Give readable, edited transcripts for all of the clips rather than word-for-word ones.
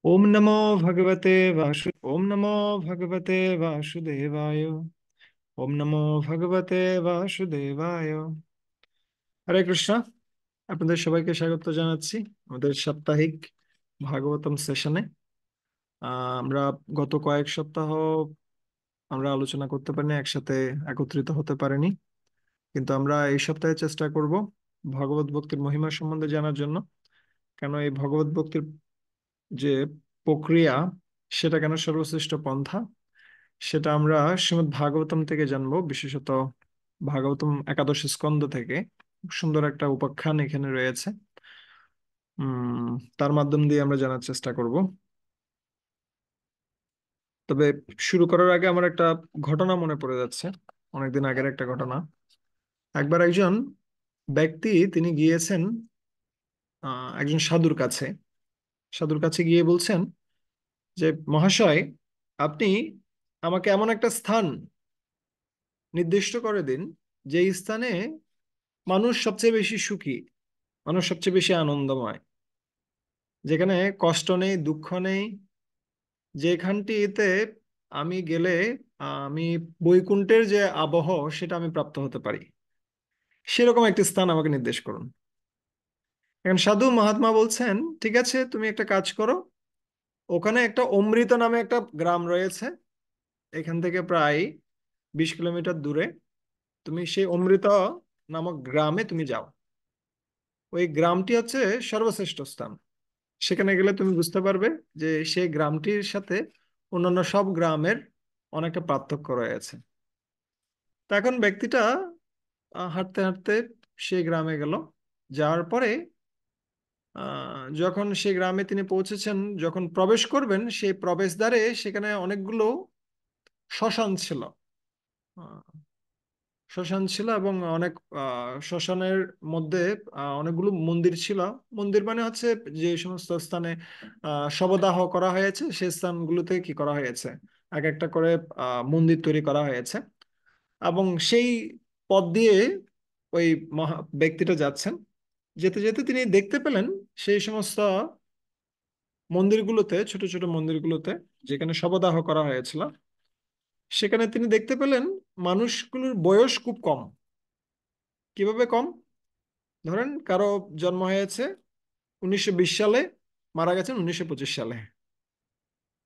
ओम नमो भगवते ओम नमो भगवते वासुदेवाय। ओम नमो भगवते वासुदेवाय। হরে কৃষ্ণ। আপনাদের সবাইকে স্বাগত জানাচ্ছি আমাদের সাপ্তাহিক ভাগবতম সেশনে। আমরা গত কয়েক সপ্তাহ আমরা আলোচনা করতে পারিনি, একসাথে একত্রিত হতে পারিনি, কিন্তু আমরা এই সপ্তাহে চেষ্টা করব ভগবত ভক্তির মহিমা সম্বন্ধে জানার জন্য। কেন এই ভগবত ভক্তির যে প্রক্রিয়া, সেটা কেন সর্বশ্রেষ্ঠ পন্থা, সেটা আমরা শ্রীমদ্ ভাগবতম থেকে জানবো, বিশেষত ভাগবতম একাদশ স্কন্ধ থেকে। খুব সুন্দর একটা উপাখ্যান এখানে রয়েছে। তার মাধ্যম দিয়ে আমরা জানার চেষ্টা করব। তবে শুরু করার আগে আমার একটা ঘটনা মনে পড়ে যাচ্ছে, অনেকদিন আগের একটা ঘটনা। একবার একজন ব্যক্তি তিনি গিয়েছেন একজন সাধুর কাছে। সাধুর কাছে গিয়ে বলছেন যে, মহাশয়, আপনি আমাকে এমন একটা স্থান নির্দিষ্ট করে দিন, যে স্থানে মানুষ সবচেয়ে বেশি সুখী, মানুষ সবচেয়ে বেশি আনন্দময়, যেখানে কষ্ট নেই, দুঃখ নেই, যেখানটিতে আমি গেলে আমি বৈকুণ্ঠের যে আবহ সেটা আমি প্রাপ্ত হতে পারি, সেরকম একটি স্থান আমাকে নির্দেশ করুন। এখন সাধু মহাত্মা বলছেন, ঠিক আছে, তুমি একটা কাজ করো। ওখানে একটা অমৃত নামে একটা গ্রাম রয়েছে, এখান থেকে প্রায় 20 কিলোমিটার দূরে। তুমি সেই অমৃত নামক গ্রামে তুমি যাও। ওই গ্রামটি হচ্ছে সর্বশ্রেষ্ঠ স্থান। সেখানে গেলে তুমি বুঝতে পারবে যে সেই গ্রামটির সাথে অন্যান্য সব গ্রামের অনেকটা পার্থক্য রয়েছে। তা এখন ব্যক্তিটা হাঁটতে হাঁটতে সেই গ্রামে গেল। যাওয়ার পরে যখন সেই গ্রামে তিনি পৌঁছেছেন, যখন প্রবেশ করবেন সেই প্রবেশদ্বারে সেখানে অনেকগুলো শ্মশান ছিল। আহ, শ্মশান ছিল এবং অনেক শ্মশানের মধ্যে অনেকগুলো মন্দির ছিল। মন্দির মানে হচ্ছে যে সমস্ত স্থানে শবদাহ করা হয়েছে, সেই স্থানগুলোতে কি করা হয়েছে, এক একটা করে মন্দির তৈরি করা হয়েছে। এবং সেই পথ দিয়ে ওই ব্যক্তিটা যাচ্ছেন। যেতে যেতে তিনি দেখতে পেলেন সেই সমস্ত মন্দিরগুলোতে, ছোট ছোট মন্দিরগুলোতে যেখানে শবদাহ করা হয়েছিল, সেখানে তিনি দেখতে পেলেন মানুষগুলোর বয়স খুব কম। কিভাবে কম? ধরেন কারো জন্ম হয়েছে 1920 সালে, মারা গেছেন 1925 সালে।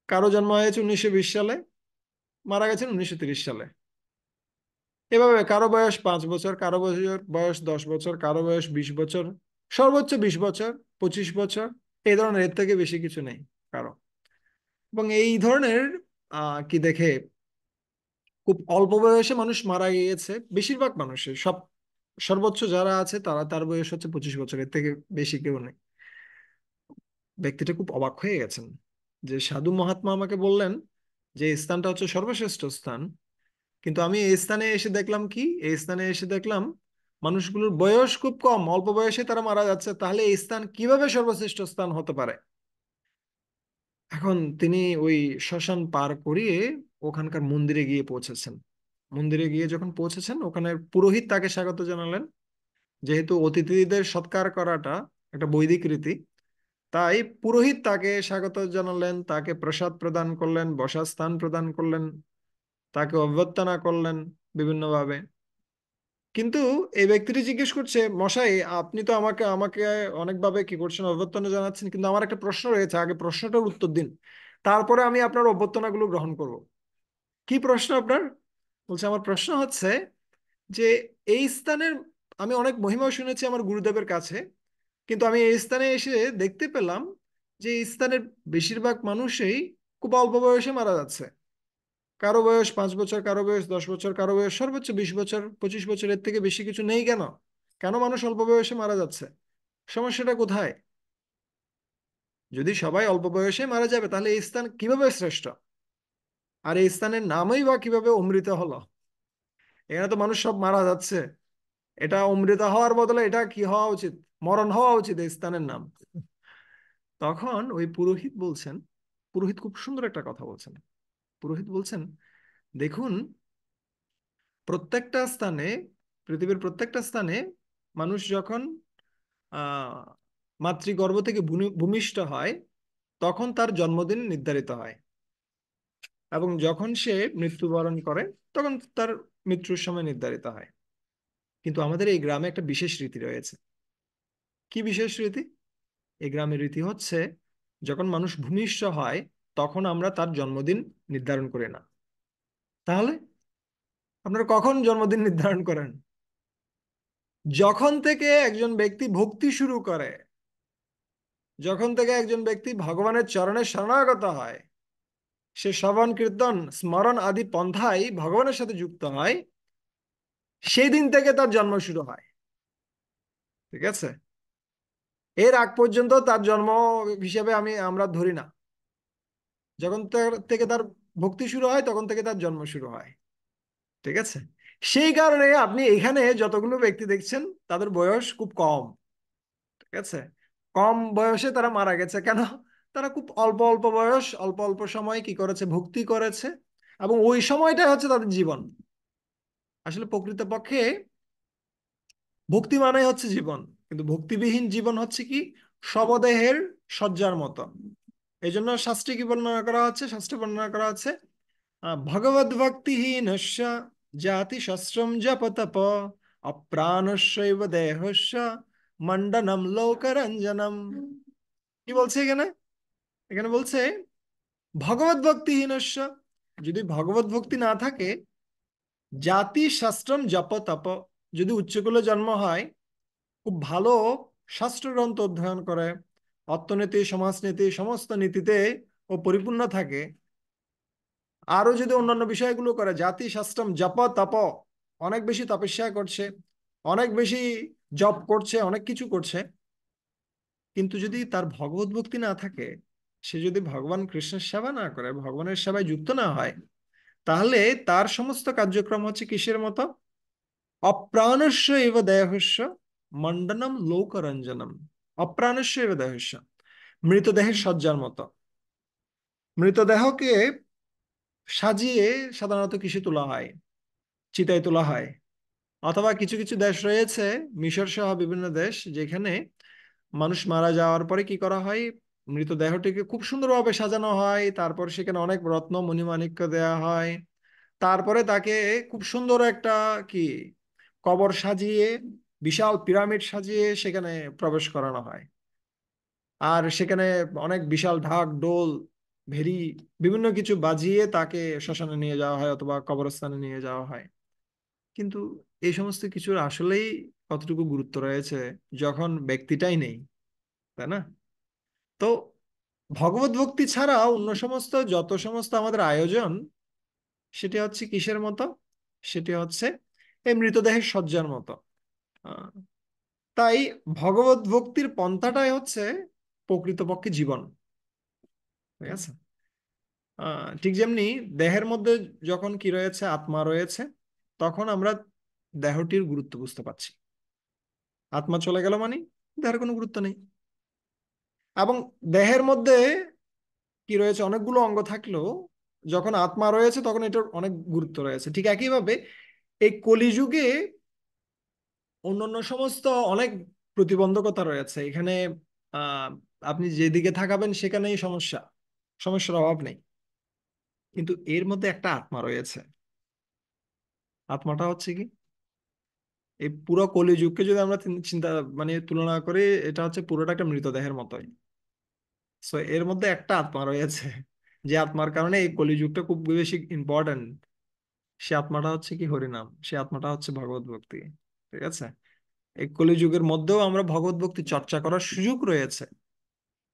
কারো জন্ম হয়েছে 1920 সালে, মারা গেছেন 1930 সালে। এভাবে কারো বয়স 5 বছর, কারো বয়স 10 বছর, কারো বয়স 20 বছর, সর্বোচ্চ 20 বছর, 25 বছর, এই ধরনের, এর থেকে বেশি কিছু নেই কারো। এবং এই ধরনের কি দেখে খুব অল্প বয়সে মানুষ মারা গিয়েছে বেশিরভাগ মানুষের। সর্বোচ্চ যারা আছে তার বয়স হচ্ছে 25 বছর, এর থেকে বেশি কেউ নেই। ব্যক্তিটা খুব অবাক হয়ে গেছেন যে সাধু মহাত্মা আমাকে বললেন যে এই স্থানটা হচ্ছে সর্বশ্রেষ্ঠ স্থান, কিন্তু আমি এই স্থানে এসে দেখলাম কি, এই স্থানে এসে দেখলাম মানুষগুলোর বয়স খুব কম, অল্প বয়সে তারা মারা যাচ্ছে। তাহলে এই স্থান কিভাবে সর্বশ্রেষ্ঠ স্থান হতে পারে? এখন তিনি ওই শ্মশান পার করিয়ে ওখানকার মন্দিরে গিয়ে পৌঁছেছেন। মন্দিরে গিয়ে যখন পৌঁছেছেন, ওখানে পুরোহিত তাকে স্বাগত জানালেন। যেহেতু অতিথিদের সৎকার করাটা একটা বৈদিক রীতি, তাই পুরোহিত তাকে স্বাগত জানালেন, তাকে প্রসাদ প্রদান করলেন, বসার স্থান প্রদান করলেন, তাকে অভ্যর্থনা করলেন বিভিন্নভাবে। কিন্তু এই ব্যক্তিটি জিজ্ঞেস করছে, মশাই, আপনি তো আমাকে আমাকে অনেকভাবে কি করছেন, অভ্যর্থনা জানাচ্ছেন, কিন্তু আমার একটা প্রশ্ন রয়েছে, আগে প্রশ্নটার উত্তর দিন, তারপরে আমি আপনার অভ্যর্থনাগুলো গ্রহণ করব। কি প্রশ্ন আপনার? বলছে, আমার প্রশ্ন হচ্ছে যে এই স্থানের আমি অনেক মহিমা শুনেছি আমার গুরুদেবের কাছে, কিন্তু আমি এই স্থানে এসে দেখতে পেলাম যে এই স্থানের বেশিরভাগ মানুষই খুব অল্প বয়সে মারা যাচ্ছে। কারো বয়স 5 বছর, কারো বয়স 10 বছর, কারো বয়স সর্বোচ্চ 20 বছর, 25 বছর, এর থেকে বেশি কিছু নেই। কেন? কেন মানুষ অল্প বয়সে মারা যাচ্ছে? সমস্যাটা কোথায়? যদি সবাই অল্প বয়সে মারা যাবে, তাহলে এই স্থান কিভাবে শ্রেষ্ঠ? আর এই স্থানের নামই বা কিভাবে অমৃত হলো? এখানে তো মানুষ সব মারা যাচ্ছে। এটা অমৃত হওয়ার বদলে এটা কি হওয়া উচিত? মরণ হওয়া উচিত এই স্থানের নাম। তখন ওই পুরোহিত বলছেন, পুরোহিত খুব সুন্দর একটা কথা বলছেন। পুরোহিত বলছেন, দেখুন, প্রত্যেকটা স্থানে, পৃথিবীর প্রত্যেকটা স্থানে মানুষ যখন আহ মাতৃগর্ভ থেকে ভূমিষ্ঠ হয়, তখন তার জন্মদিন নির্ধারিত হয়, এবং যখন সে মৃত্যুবরণ করে তখন তার মৃত্যুর সময় নির্ধারিত হয়। কিন্তু আমাদের এই গ্রামে একটা বিশেষ রীতি রয়েছে। কি বিশেষ রীতি? এই গ্রামের রীতি হচ্ছে, যখন মানুষ ভূমিষ্ঠ হয় তখন আমরা তার জন্মদিন নির্ধারণ করি না। তাহলে আপনারা কখন জন্মদিন নির্ধারণ করেন? যখন থেকে একজন ব্যক্তি ভক্তি শুরু করে, যখন থেকে একজন ব্যক্তি ভগবানের চরণে শরণাগত হয়, সে শ্রবণ কীর্তন স্মরণ আদি পন্থায় ভগবানের সাথে যুক্ত হয়, সেই দিন থেকে তার জন্ম শুরু হয়। ঠিক আছে? এর আগ পর্যন্ত তার জন্ম হিসেবে আমরা ধরি না। যখন থেকে তার ভক্তি শুরু হয় তখন থেকে তার জন্ম শুরু হয়। ঠিক আছে? সেই কারণে আপনি এখানে যতগুলো ব্যক্তি দেখছেন তাদের বয়স খুব কম। ঠিক আছে? কম বয়সে তারা মারা গেছে কেন? তারা খুব অল্প অল্প বয়স, অল্প অল্প সময় কি করেছে, ভক্তি করেছে, এবং ওই সময়টাই হচ্ছে তাদের জীবন। আসলে প্রকৃতপক্ষে ভক্তি মানেই হচ্ছে জীবন, কিন্তু ভক্তিবিহীন জীবন হচ্ছে কি, শবদেহের শয্যার মতো। এই জন্য শাস্ত্রে কি বর্ণনা করা হচ্ছে? শাস্ত্রে বর্ণনা করা হচ্ছে, ভগবদ ভক্তিহীনস্য জাতি শস্ত্রম জপ তপ অপ্রাণস্যৈব দেহস্য মণ্ডনম লোকরঞ্জনম। কি বলছে এখানে? এখানে বলছে ভগবত ভক্তিহীনস্য, যদি ভগবত ভক্তি না থাকে, জাতি শাস্ত্রম জপ তপ, যদি উচ্চকুলে জন্ম হয়, খুব ভালো শাস্ত্রগ্রন্থ অধ্যয়ন করে, অর্থনীতি সমাজনীতি সমস্ত নীতিতে ও পরিপূর্ণ থাকে, আরো যদি অন্যান্য বিষয়গুলো করে, জাতি শাস্ত্রম জপ তপ, অনেক বেশি তপস্যা করছে, অনেক বেশি জপ করছে, অনেক কিছু করছে, কিন্তু যদি তার ভগবত ভক্তি না থাকে, সে যদি ভগবান কৃষ্ণের সেবা না করে, ভগবানের সেবায় যুক্ত না হয়, তাহলে তার সমস্ত কার্যক্রম হচ্ছে কিসের মতো? অপ্রাণস্য এব দেহস্য মণ্ডনম লোকরঞ্জনম। অপ্রাণস্য এব দেহস্য, মৃতদেহের শয্যার মতো। মৃতদেহকে সাজিয়ে সাধারণত কিসে তোলা হয়? চিতায় তোলা হয়। অথবা কিছু কিছু দেশ রয়েছে, মিশর সহ বিভিন্ন দেশ, যেখানে মানুষ মারা যাওয়ার পরে কি করা হয়, মৃতদেহটিকে খুব সুন্দরভাবে সাজানো হয়, তারপর সেখানে অনেক রত্ন মণিমাণিক্য দেয়া হয়, তারপরে তাকে খুব সুন্দর একটা কি কবর সাজিয়ে, বিশাল পিরামিড সাজিয়ে সেখানে প্রবেশ করানো হয়। আর সেখানে অনেক বিশাল ঢাক ঢোল ভেরি বিভিন্ন কিছু বাজিয়ে তাকে শ্মশানে নিয়ে যাওয়া হয় অথবা কবরস্থানে নিয়ে যাওয়া হয়। কিন্তু এই সমস্ত কিছুর আসলেই কতটুকু গুরুত্ব রয়েছে যখন ব্যক্তিটাই নেই, তাই না? তো ভগবত ভক্তি ছাড়া অন্য সমস্ত যত সমস্ত আমাদের আয়োজন, সেটি হচ্ছে কিসের মতো? সেটি হচ্ছে এই মৃতদেহের শয্যার মতো। আহ, তাই ভগবত ভক্তির পন্থাটাই হচ্ছে প্রকৃতপক্ষে জীবন। ঠিক আছে? ঠিক যেমনি দেহের মধ্যে যখন কি রয়েছে, আত্মা রয়েছে, তখন আমরা দেহটির গুরুত্ব বুঝতে পারছি। আত্মা চলে গেল মানে দেহের কোনো গুরুত্ব নেই। এবং দেহের মধ্যে কি রয়েছে, অনেকগুলো অঙ্গ থাকলেও যখন আত্মা রয়েছে তখন এটার অনেক গুরুত্ব রয়েছে। ঠিক একইভাবে এই কলিযুগে অন্যান্য সমস্ত অনেক প্রতিবন্ধকতা রয়েছে এখানে। আহ আপনি যেদিকে থাকাবেন সেখানেই সমস্যা, সমস্যার অভাব নেই। কিন্তু এর মধ্যে একটা আত্মা রয়েছে। আত্মাটা হচ্ছে কি, এই পুরো কলিযুগকে যদি আমরা চিন্তা মানে তুলনা করি, এটা হচ্ছে পুরোটা একটা মৃতদেহের মতোই। সো এর মধ্যে একটা আত্মা রয়েছে, যে আত্মার কারণে এই কলিযুগটা খুব বেশি ইম্পর্টেন্ট। সে আত্মাটা হচ্ছে কি, হরিনাম। সে আত্মাটা হচ্ছে ভগবত ভক্তি। ঠিক আছে? এই কলিযুগের মধ্যেও আমরা ভগবত ভক্তি চর্চা করার সুযোগ রয়েছে,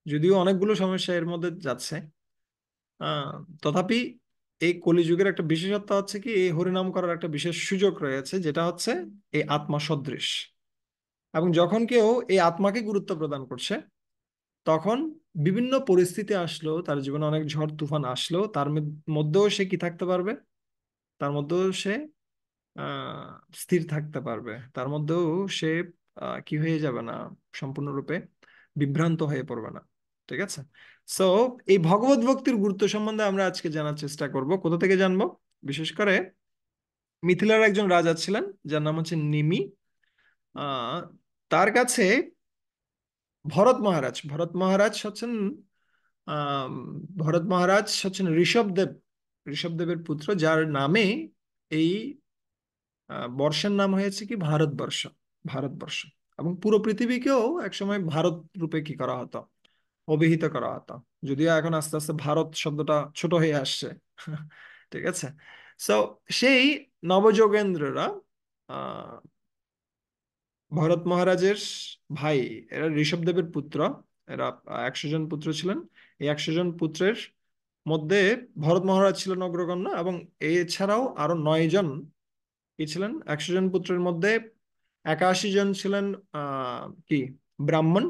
যদিও অনেকগুলো সমস্যা এর মধ্যে যাচ্ছে। আহ তথাপি এই কলিযুগের একটা বিশেষত্ব হচ্ছে কি, এই হরিনাম করার একটা বিশেষ সুযোগ রয়েছে, যেটা হচ্ছে এই আত্মা সদৃশ। এবং যখন কেউ এই আত্মাকে গুরুত্ব প্রদান করছে, তখন বিভিন্ন পরিস্থিতি আসলো, তার জীবনে অনেক ঝড় তুফান আসলো, তার মধ্যেও সে কি থাকতে পারবে, তার মধ্যেও সে আহ স্থির থাকতে পারবে, তার মধ্যেও সে কি হয়ে যাবে না, সম্পূর্ণরূপে বিভ্রান্ত হয়ে পড়বে না। ঠিক আছে? সো এই ভগবত ভক্তির গুরুত্ব সম্বন্ধে আমরা আজকে জানার চেষ্টা করব। কোথা থেকে জানবো? বিশেষ করে মিথিলার একজন রাজা ছিলেন, যার নাম হচ্ছে নিমি। আহ তার কাছে ভরত মহারাজ হচ্ছেন আম, ভরত মহারাজ হচ্ছেন ঋষভদেব, ঋষভদেবের পুত্র, যার নামে এই বর্ষের নাম হয়েছে কি ভারতবর্ষ, ভারতবর্ষ। এবং পুরো পৃথিবীকেও একসময় ভারত রূপে কি করা হতো, অভিহিত করা হতো। যদিও এখন আস্তে আস্তে ভারত শব্দটা ছোট হয়ে আসছে। ঠিক আছে। সো সেই নবযোগেন্দ্ররা আহ ভরত মহারাজের ভাই, এরা ঋষভদেবের পুত্র। এরা 100 জন পুত্র ছিলেন। এই 100 জন পুত্রের মধ্যে ভরত মহারাজ ছিলেন অগ্রগণ্য, এবং এছাড়াও আরো 9 জন কি ছিলেন 100 জন পুত্রের মধ্যে। 81 জন ছিলেন কি ব্রাহ্মণ,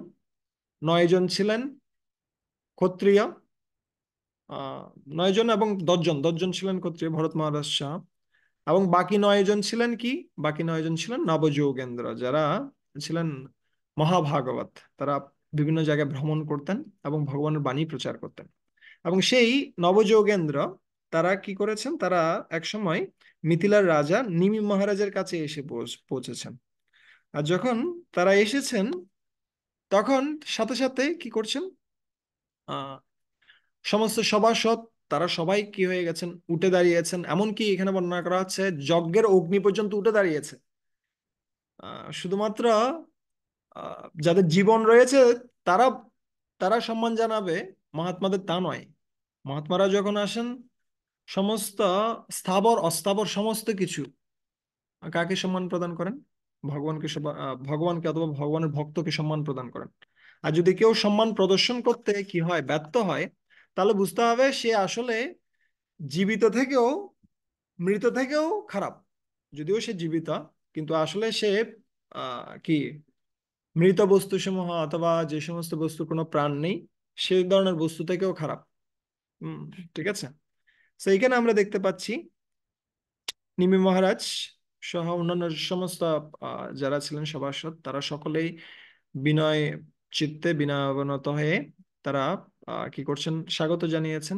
9 জন ছিলেন ক্ষত্রিয়, আহ 9 জন, এবং 10 জন ছিলেন ক্ষত্রিয়, ভরত মহারাজ সহ। এবং বাকি 9 জন ছিলেন কি, বাকি 9 জন ছিলেন নবযোগেন্দ্র, যারা ছিলেন মহাভাগবত। তারা বিভিন্ন জায়গায় ভ্রমণ করতেন এবং ভগবানের বাণী প্রচার করতেন। এবং সেই নবযোগেন্দ্র তারা কি করেছেন, তারা একসময় মিথিলার রাজা নিমি মহারাজের কাছে এসে পৌঁছেছেন। আর যখন তারা এসেছেন, তখন সাথে সাথে কি করছেন, আহ সমস্ত সভাসদ তারা সবাই কি হয়ে গেছেন, উঠে দাঁড়িয়েছেন। এমনকি এখানে বর্ণনা করা হচ্ছে যজ্ঞের অগ্নি পর্যন্ত উঠে দাঁড়িয়েছে। শুধুমাত্র যাদের জীবন রয়েছে তারা তারা সম্মান জানাবে মহাত্মাদের, তা নয়। মহাত্মারা যখন আসেন, সমস্ত স্থাবর অস্থাবর সমস্ত কিছু কাকে সম্মান প্রদান করেন, ভগবানকে ভগবানকে অথবা ভগবানের ভক্তকে সম্মান প্রদান করেন। আর যদি কেউ সম্মান প্রদর্শন করতে কি হয়, ব্যর্থ হয়, তাহলে বুঝতে হবে সে আসলে জীবিত থেকেও, মৃত থেকেও খারাপ। যদিও সে জীবিত, কিন্তু আসলে সে কি মৃত বস্তুসমূহ অথবা যে সমস্ত বস্তুর কোনো প্রাণ নেই, সেই ধরনের বস্তু থেকেও খারাপ। হম, ঠিক আছে। তো এইখানে আমরা দেখতে পাচ্ছি নিমি মহারাজ সহ অন্যান্য সমস্ত যারা ছিলেন সভাসদ, তারা সকলেই বিনয় চিত্তে বিনয়াবনত হয়ে তারা কি করছেন, স্বাগত জানিয়েছেন।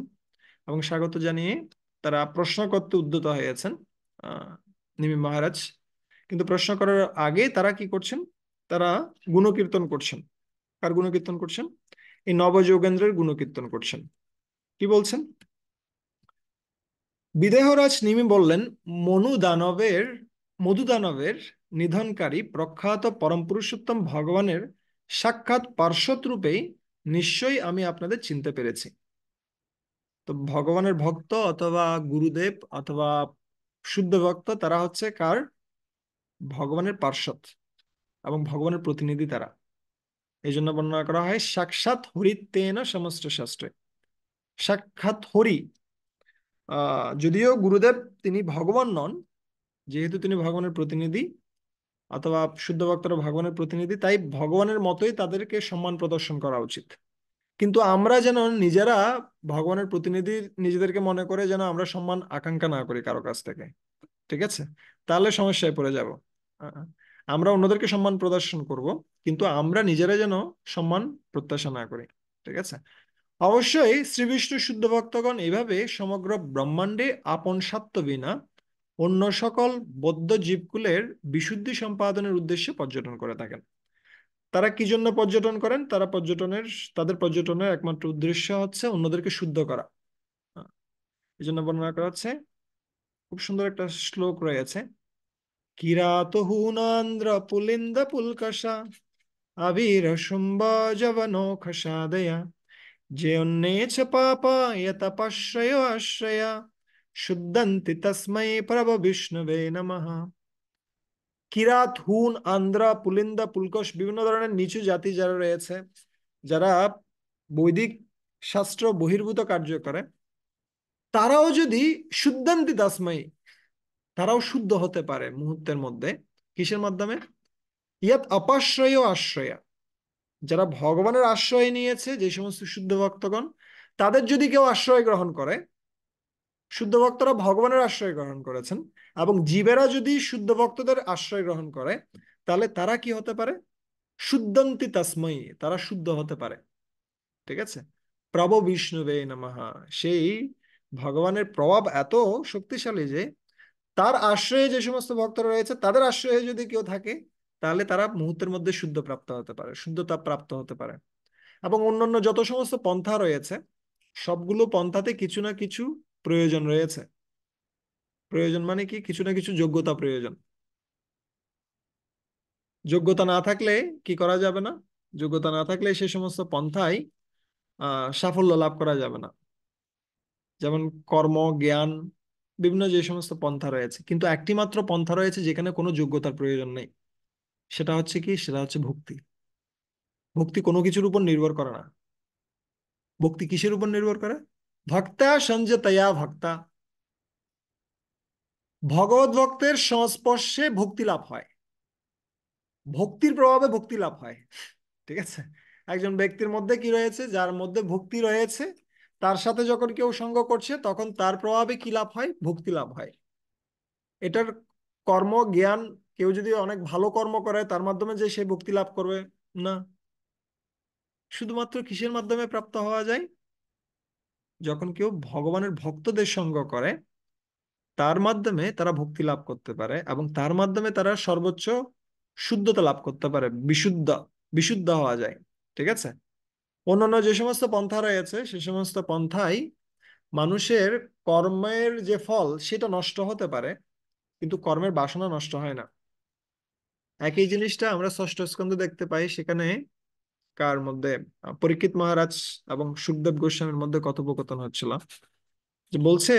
এবং স্বাগত জানিয়ে তারা প্রশ্ন করতে উদ্যত হয়েছেন আহ নিমি মহারাজ। কিন্তু প্রশ্ন করার আগে তারা কি করছেন, তারা গুণকীর্তন করছেন। কার গুণকীর্তন করছেন? এই নবযোগেন্দ্রের গুণকীর্তন করছেন। কি বলছেন? বিদেহরাজ নিমি বললেন, মনু দানবের মধু দানবের নিধনকারী প্রখ্যাত পরম পুরুষোত্তম ভগবানের সাক্ষাৎ পার্শ্বদ রূপেই নিশ্চয়ই আমি আপনাদের চিনতে পেরেছি। তো ভগবানের ভক্ত অথবা গুরুদেব অথবা শুদ্ধ ভক্ত, তারা হচ্ছে কার? ভগবানের পার্শ্বদ এবং ভগবানের প্রতিনিধি তারা। এই জন্য বর্ণনা করা হয় সাক্ষাৎ হরিতেন সমস্ত শাস্ত্রে। সাক্ষাৎ হরি, যদিও গুরুদেব তিনি ভগবান নন, যেহেতু তিনি ভগবানের প্রতিনিধি অথবা শুদ্ধ ভক্তরা ভগবানের প্রতিনিধি, তাই ভগবানের মতোই তাদেরকে সম্মান প্রদর্শন করা উচিত। কিন্তু আমরা যেন নিজেরা ভগবানের প্রতিনিধি নিজেদেরকে মনে করে যেন আমরা সম্মান আকাঙ্ক্ষা না করি কারো কাছ থেকে। ঠিক আছে? তাহলে সমস্যায় পড়ে যাব। আহ, আমরা অন্যদেরকে সম্মান প্রদর্শন করব, কিন্তু আমরা নিজেরা যেন সম্মান প্রত্যাশা না করি। ঠিক আছে? অবশ্যই শ্রী বিষ্ণু শুদ্ধ ভক্তগণ এইভাবে সমগ্র ব্রহ্মাণ্ডে আপন স্বার্থ বিনা অন্য সকল বদ্ধ জীবকুলের বিশুদ্ধি সম্পাদনের উদ্দেশ্যে পর্যটন করে থাকেন। তারা কি জন্য পর্যটন করেন? তাদের পর্যটনের একমাত্র উদ্দেশ্য হচ্ছে অন্যদেরকে শুদ্ধ করা। এই জন্য বর্ণনা করা হচ্ছে, খুব সুন্দর একটা শ্লোক রয়েছে, কিরাত হুনান্দ্র পুলিন্দ পুলকষা আবির শুম্ভ জবনো খসাদয়া যে অন্যে চ পাপা তপশ্রয় আশ্রয়া শুদ্ধন্তি তস্মৈ প্রভ বিষ্ণুবে নমঃ। কিরাত, হুন, আন্দ্রা, পুলিন্দা, পুলকশ, বিভিন্ন ধরনের নিচু জাতি যারা রয়েছে, যারা বৈদিক শাস্ত্র বহির্ভূত কার্য করে, তারাও যদি শুদ্ধান্তি তাসময়ী, তারাও শুদ্ধ হতে পারে মুহূর্তের মধ্যে। কিসের মাধ্যমে? ইয়াত অপাশ্রয় আশ্রয়া, যারা ভগবানের আশ্রয় নিয়েছে, যে সমস্ত শুদ্ধ ভক্তগণ, তাদের যদি কেউ আশ্রয় গ্রহণ করে, শুদ্ধ ভক্তরা ভগবানের আশ্রয় গ্রহণ করেছেন, এবং জীবেরা যদি শুদ্ধ ভক্তদের আশ্রয় গ্রহণ করে, তাহলে তারা কি হতে পারে? শুদ্ধন্তি তাসময়ী, তারা শুদ্ধ হতে পারে। ঠিক আছে? প্রভ বিষ্ণুবে নমঃ। সেই ভগবানের প্রভাব এত শক্তিশালী যে তার আশ্রয়ে যে সমস্ত ভক্তরা রয়েছে, তাদের আশ্রয়ে যদি কেউ থাকে, তাহলে তারা মুহূর্তের মধ্যে শুদ্ধ প্রাপ্ত হতে পারে, শুদ্ধতা প্রাপ্ত হতে পারে। এবং অন্যান্য যত সমস্ত পন্থা রয়েছে, সবগুলো পন্থাতে কিছু না কিছু প্রয়োজন রয়েছে। প্রয়োজন মানে কি, কিছু না কিছু যোগ্যতা প্রয়োজন। যোগ্যতা না থাকলে কি করা যাবে না? যোগ্যতা না থাকলে সে সমস্ত পন্থায় সাফল্য লাভ করা যাবে না। যেমন কর্ম, জ্ঞান, বিভিন্ন যে সমস্ত পন্থা রয়েছে, কিন্তু একটি মাত্র পন্থা রয়েছে যেখানে কোনো যোগ্যতার প্রয়োজন নেই। সেটা হচ্ছে কি? সেটা হচ্ছে ভক্তি। ভক্তি কোনো কিছুর উপর নির্ভর করে না। ভক্তি কিসের উপর নির্ভর করে? ভক্তা সঞ্জতয়া ভক্তা, ভগবত ভক্তের সংস্পর্শে ভক্তি লাভ হয়। ভক্তির প্রভাবে ভক্তি লাভ হয়। ঠিক আছে? একজন ব্যক্তির মধ্যে কি রয়েছে? যার মধ্যে ভক্তি রয়েছে, তার সাথে যখন কেউ সঙ্গ করছে তখন তার প্রভাবে কি লাভ হয়? ভক্তি লাভ হয়। এটার কর্ম, জ্ঞান, কেউ যদি অনেক ভালো কর্ম করে তার মাধ্যমে যে সে ভক্তি লাভ করবে, না। শুধুমাত্র কিসের মাধ্যমে প্রাপ্ত হওয়া যায়? যখন কেউ ভগবানের ভক্তদের সঙ্গ করে, তার মাধ্যমে তারা ভক্তি লাভ করতে পারে, এবং তার মাধ্যমে তারা সর্বোচ্চ শুদ্ধতা লাভ করতে পারে, বিশুদ্ধ বিশুদ্ধ হওয়া যায়। ঠিক আছে? অন্যান্য যে সমস্ত পন্থা রয়েছে সে সমস্ত পন্থাই মানুষের কর্মের যে ফল সেটা নষ্ট হতে পারে, কিন্তু কর্মের বাসনা নষ্ট হয় না। একই জিনিসটা আমরা ষষ্ঠ স্কন্ধে দেখতে পাই। সেখানে কার মধ্যে? পরীক্ষিত মহারাজ এবং সুখদেব গোস্বামীর মধ্যে কথোপকথন হচ্ছিল, যে বলছে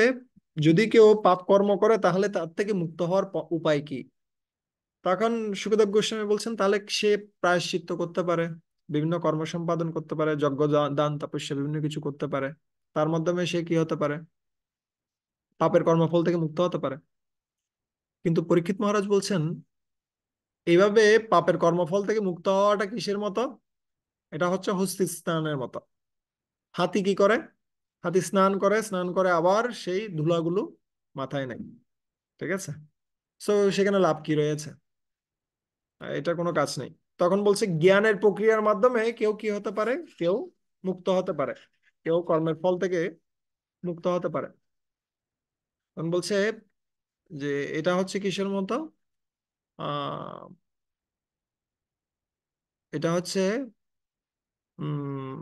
যদি কেউ পাপ কর্ম করে তাহলে তার থেকে মুক্ত হওয়ার উপায় কি? তখন সুখদেব গোস্বামী বলছেন তাহলে সে প্রায়শ্চিত্ত করতে পারে, বিভিন্ন কর্ম সম্পাদন করতে পারে, যজ্ঞ, দান, তপস্যা, বিভিন্ন কিছু করতে পারে। তার মাধ্যমে সে কি হতে পারে? পাপের কর্মফল থেকে মুক্ত হতে পারে। কিন্তু পরীক্ষিত মহারাজ বলছেন এইভাবে পাপের কর্মফল থেকে মুক্ত হওয়াটা কিসের মতো? এটা হচ্ছে হস্তি স্নানের মতো। হাতি কি করে? হাতি স্নান করে, স্নান করে আবার সেই ধুলাগুলো মাথায় নেয়। ঠিক আছে? সো সেখানে লাভ কি রয়েছে? এটা কোনো কাজ নেই। তখন বলছে জ্ঞানের প্রক্রিয়ার মাধ্যমে কেউ কি হতে পারে? কেউ মুক্ত হতে পারে, কেউ কর্মের ফল থেকে মুক্ত হতে পারে। তখন বলছে যে এটা হচ্ছে কিসের মতো? আহ এটা হচ্ছে উম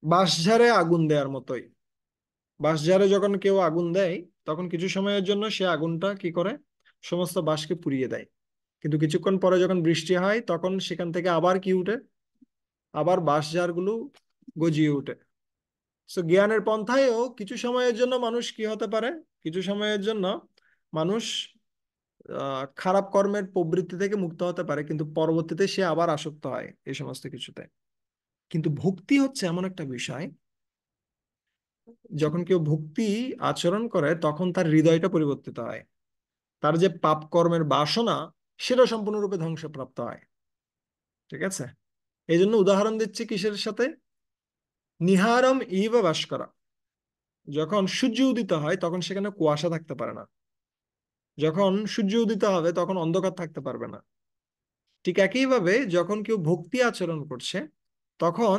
বাঁশঝাড়ে আগুন দেওয়ার মতোই। বাঁশঝাড়ে যখন কেউ আগুন দেয়, তখন কিছু সময়ের জন্য সে আগুনটা কি করে? সমস্ত বাঁশকে পুড়িয়ে দেয়। কিন্তু কিছুক্ষণ পরে যখন বৃষ্টি হয় তখন সেখান থেকে আবার কি উঠে? আবার বাঁশঝাড়গুলো গজিয়ে ওঠে। সো জ্ঞানের পন্থায়ও কিছু সময়ের জন্য মানুষ কি হতে পারে? কিছু সময়ের জন্য মানুষ খারাপ কর্মের প্রবৃত্তি থেকে মুক্ত হতে পারে, কিন্তু পরবর্তীতে সে আবার আসক্ত হয় এই সমস্ত কিছুতে। কিন্তু ভক্তি হচ্ছে এমন একটা বিষয়, যখন কেউ ভক্তি আচরণ করে তখন তার হৃদয়টা পরিবর্তিত হয়। তার যে পাপ কর্মের বাসনা সেটা সম্পূর্ণরূপে ধ্বংসপ্রাপ্ত হয়। ঠিক আছে? এই জন্য উদাহরণ দিচ্ছি কিসের সাথে? নিহারম ইব ভাস্করা। যখন সূর্য উদিত হয় তখন সেখানে কুয়াশা থাকতে পারে না। যখন সূর্য উদিত হবে তখন অন্ধকার থাকতে পারবে না। ঠিক একইভাবে যখন কেউ ভক্তি আচরণ করছে তখন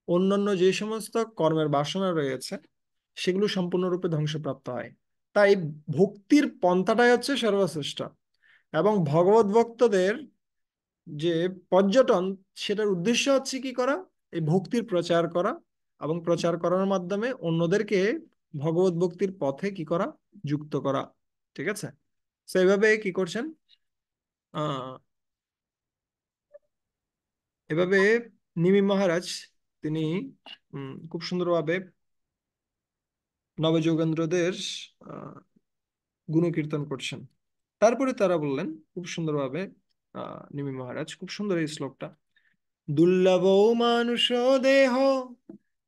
অন্যান্য যে সমস্ত কর্মের বাসনা রয়েছে সেগুলো সম্পূর্ণরূপে ধ্বংসপ্রাপ্ত হয়। তাই ভক্তির পন্থাটাই হচ্ছে সর্বশ্রেষ্ঠ। এবং ভগবত ভক্তদের যে পর্যটন, সেটার উদ্দেশ্য হচ্ছে কি করা? এই ভক্তির প্রচার করা, এবং প্রচার করার মাধ্যমে অন্যদেরকে ভগবত ভক্তির পথে কি করা? যুক্ত করা। ঠিক আছে? সেইভাবে কি করছেন? আহ এভাবে নিমি মহারাজ তিনি খুব সুন্দরভাবে নবযোগেন্দ্রদের আহ গুণকীর্তন করছেন। তারপরে তারা বললেন খুব সুন্দরভাবে, নিমি মহারাজ খুব সুন্দর এই শ্লোকটা, দুর্লভ মানুষ দেহ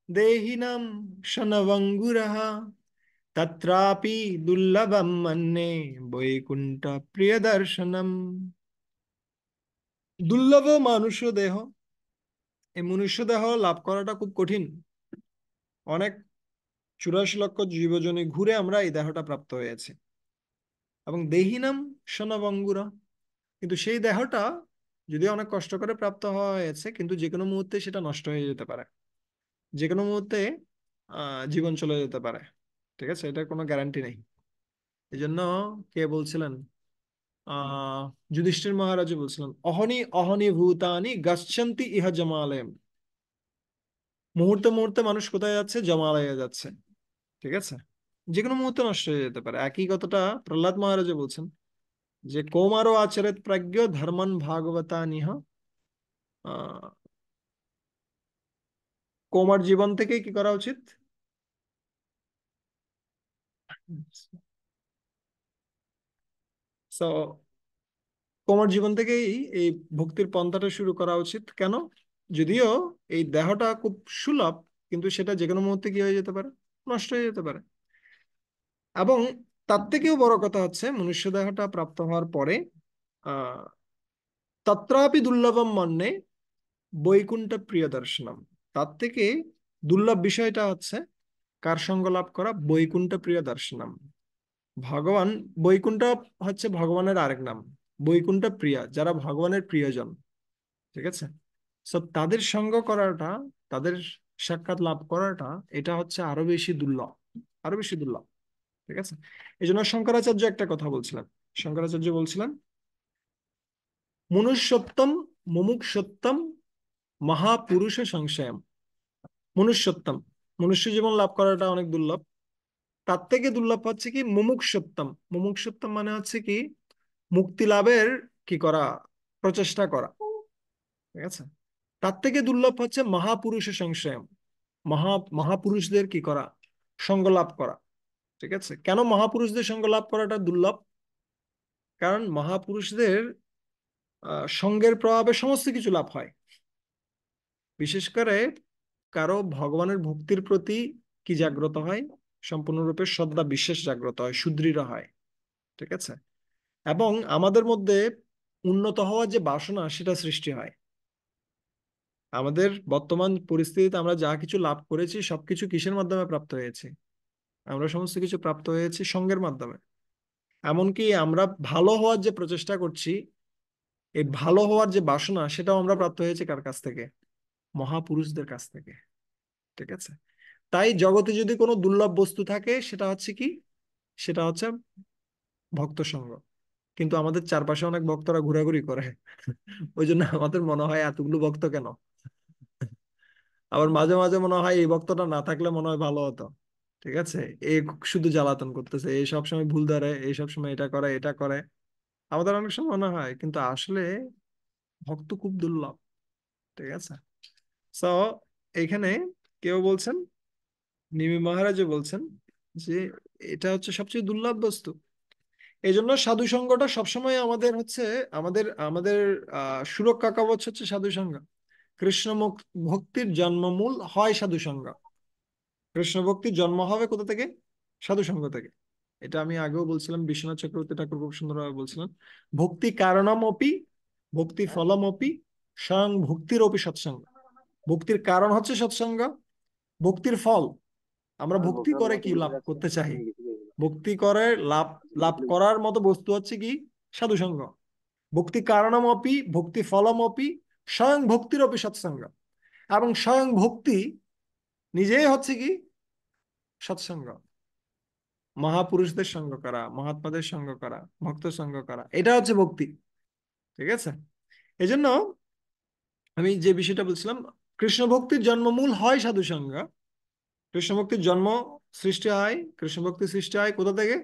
দেহিনাম শনভঙ্গুরঃ তত্রাপি দুর্লভম মন্যে বৈকুণ্ঠ প্রিয় দর্শনম। দুর্লভ মানুষ দেহ, এই মনুষ্য দেহ লাভ করাটা খুব কঠিন। অনেক 84 লক্ষ জীবজনী ঘুরে আমরা এই দেহটা প্রাপ্ত হয়েছি। এবং দেহিনাম শনভঙ্গুর, কিন্তু সেই দেহটা যদিও অনেক কষ্ট করে প্রাপ্ত হওয়া হয়েছে, কিন্তু যে কোনো মুহূর্তে সেটা নষ্ট হয়ে যেতে পারে। যে কোনো মুহূর্তে জীবন চলে যেতে পারে। ঠিক আছে? এটার কোনো গ্যারান্টি নেই। এই জন্য কে বলছিলেন? আহ যুধিষ্ঠির মহারাজ বলছিলেন, অহনি অহনি ভূতানি গচ্ছন্তি ইহ জমালয়ম। মুহূর্তে মুহূর্তে মানুষ কোথায় যাচ্ছে? জমালয়ে যাচ্ছে। ঠিক আছে, যে কোনো মুহূর্তে নষ্ট হয়ে যেতে পারে। একই কথাটা প্রহ্লাদ মহারাজ বলছেন যে কৌমারো আচরেত প্রাজ্ঞ ধর্মন ভাগবতা নিহ। আহ কৌমার জীবন থেকে কি করা উচিত? সো কৌমার জীবন থেকেই এই ভক্তির পন্থাটা শুরু করা উচিত। কেন? যদিও এই দেহটা খুব সুলভ, কিন্তু সেটা যে কোনো মুহূর্তে কি হয়ে যেতে পারে? নষ্ট হয়ে যেতে পারে। এবং তার থেকেও বড় কথা হচ্ছে মনুষ্য দেহটা প্রাপ্ত হওয়ার পরে আহ তত্রাপি দুর্লভম মন্যে বৈকুণ্ঠ প্রিয় দর্শনম। তার থেকে দুর্লভ বিষয়টা হচ্ছে কার সঙ্গ লাভ করা? বৈকুণ্ঠ প্রিয় দর্শনম। ভগবান, বৈকুণ্ঠ হচ্ছে ভগবানের আরেক নাম। বৈকুণ্ঠ প্রিয়া, যারা ভগবানের প্রিয়জন, ঠিক আছে, সো তাদের সঙ্গ করাটা, তাদের সাক্ষাৎ লাভ করাটা, এটা হচ্ছে আরো বেশি দুর্লভ, আরো বেশি দুর্লভ। ঠিক আছে, এই জন্য শঙ্করাচার্য একটা কথা বলছিলেন। শঙ্করাচার্য বলছিলেন মনুষ্যত্বম মুমুক্ষুত্বম মহাপুরুষ সংশয়ম। মনুষ্যত্বম, মনুষ্য জীবন লাভ করাটা অনেক দুর্লভ। তার থেকে দুর্লভ হচ্ছে কি মুমুক্ষুত্বম। মুমুক্ষুত্বম মানে হচ্ছে কি মুক্তি লাভের কি করা, প্রচেষ্টা করা। ঠিক আছে, তার থেকে দুর্লভ হচ্ছে মহাপুরুষের সংশয়। মহাপুরুষদের কি করা, সঙ্গ লাভ করা। ঠিক আছে, কেন মহাপুরুষদের সঙ্গ লাভ করাটা দুর্লভ? কারণ মহাপুরুষদের সঙ্গের প্রভাবে সমস্ত কিছু লাভ হয়। বিশেষ করে কারো ভগবানের ভক্তির প্রতি কি জাগ্রত হয়? সম্পূর্ণরূপে শ্রদ্ধা বিশ্বাস জাগ্রত হয়, সুদৃঢ় হয়। ঠিক আছে, এবং আমাদের মধ্যে উন্নত হওয়ার যে বাসনা, সেটা সৃষ্টি হয়। আমাদের বর্তমান পরিস্থিতিতে আমরা যা কিছু লাভ করেছি সবকিছু কিসের মাধ্যমে প্রাপ্ত হয়েছে? আমরা সমস্ত কিছু প্রাপ্ত হয়েছে সঙ্গের মাধ্যমে। এমনকি আমরা ভালো হওয়ার যে প্রচেষ্টা করছি, এই ভালো হওয়ার যে বাসনা, সেটাও আমরা প্রাপ্ত হয়েছে কার কাছ থেকে? মহাপুরুষদের কাছ থেকে। ঠিক আছে, তাই জগতে যদি কোনো দুর্লভ বস্তু থাকে সেটা হচ্ছে কি? সেটা হচ্ছে ভক্ত সঙ্গ। কিন্তু আমাদের চারপাশে অনেক ভক্তরা ঘোরাঘুরি করে, ওই জন্য আমাদের মনে হয় এতগুলো ভক্ত কেন। আবার মাঝে মাঝে মনে হয় এই ভক্তটা না থাকলে মনে হয় ভালো হতো। ঠিক আছে, এ শুধু জ্বালাতন করতেছে, এই সব সময় ভুল ধরে, এই সব সময় এটা করে এটা করে। আমাদের অনেক সময় মনে হয়, কিন্তু আসলে ভক্ত খুব দুর্লভ। ঠিক আছে, সো এখানে কেউ বলছেন, নিমি মহারাজও বলছেন যে এটা হচ্ছে সবচেয়ে দুর্লভ বস্তু। এই জন্য সাধু সঙ্গটা সবসময় আমাদের হচ্ছে, আমাদের আমাদের সুরক্ষা কবচ হচ্ছে সাধু সঙ্গ। কৃষ্ণ ভক্তির জন্মমূল হয় সাধু সঙ্গ। কৃষ্ণ ভক্তির জন্ম হবে কোথা থেকে? সাধু সঙ্গ থেকে। এটা আমি আগেও বলছিলাম, বিশ্বনাথ চক্রবর্তী ঠাকুর খুব সুন্দরভাবে বলছিলেন, ভক্তি কারণমপি ভক্তি ফলমপি স্বয়ং ভক্তির অপি সৎসঙ্গ। ভক্তির কারণ হচ্ছে সৎসঙ্গ, ভক্তির ফল, আমরা ভক্তি করে কি লাভ করতে চাই? ভক্তি করে লাভ, লাভ করার মতো বস্তু হচ্ছে কি? সাধু সঙ্গ। ভক্তি কারণমপি ভক্তি ফলমপি স্বয়ং ভক্তির অপি সৎসঙ্গ। এবং স্বয়ং ভক্তি নিজেই হচ্ছে কি? সৎসঙ্গ। মহাপুরুষদের সঙ্গ করা, মহাত্মাদের সঙ্গ করা, ভক্ত সঙ্গ করা, এটা হচ্ছে ভক্তি। ঠিক আছে, এই জন্য আমি যে বিষয়টা বলছিলাম, কৃষ্ণ ভক্তির জন্মমূল হয় সাধু সঙ্গ। কৃষ্ণ ভক্তির জন্ম সৃষ্টি হয়, কৃষ্ণ ভক্তি সৃষ্টি হয় কোথা থেকে?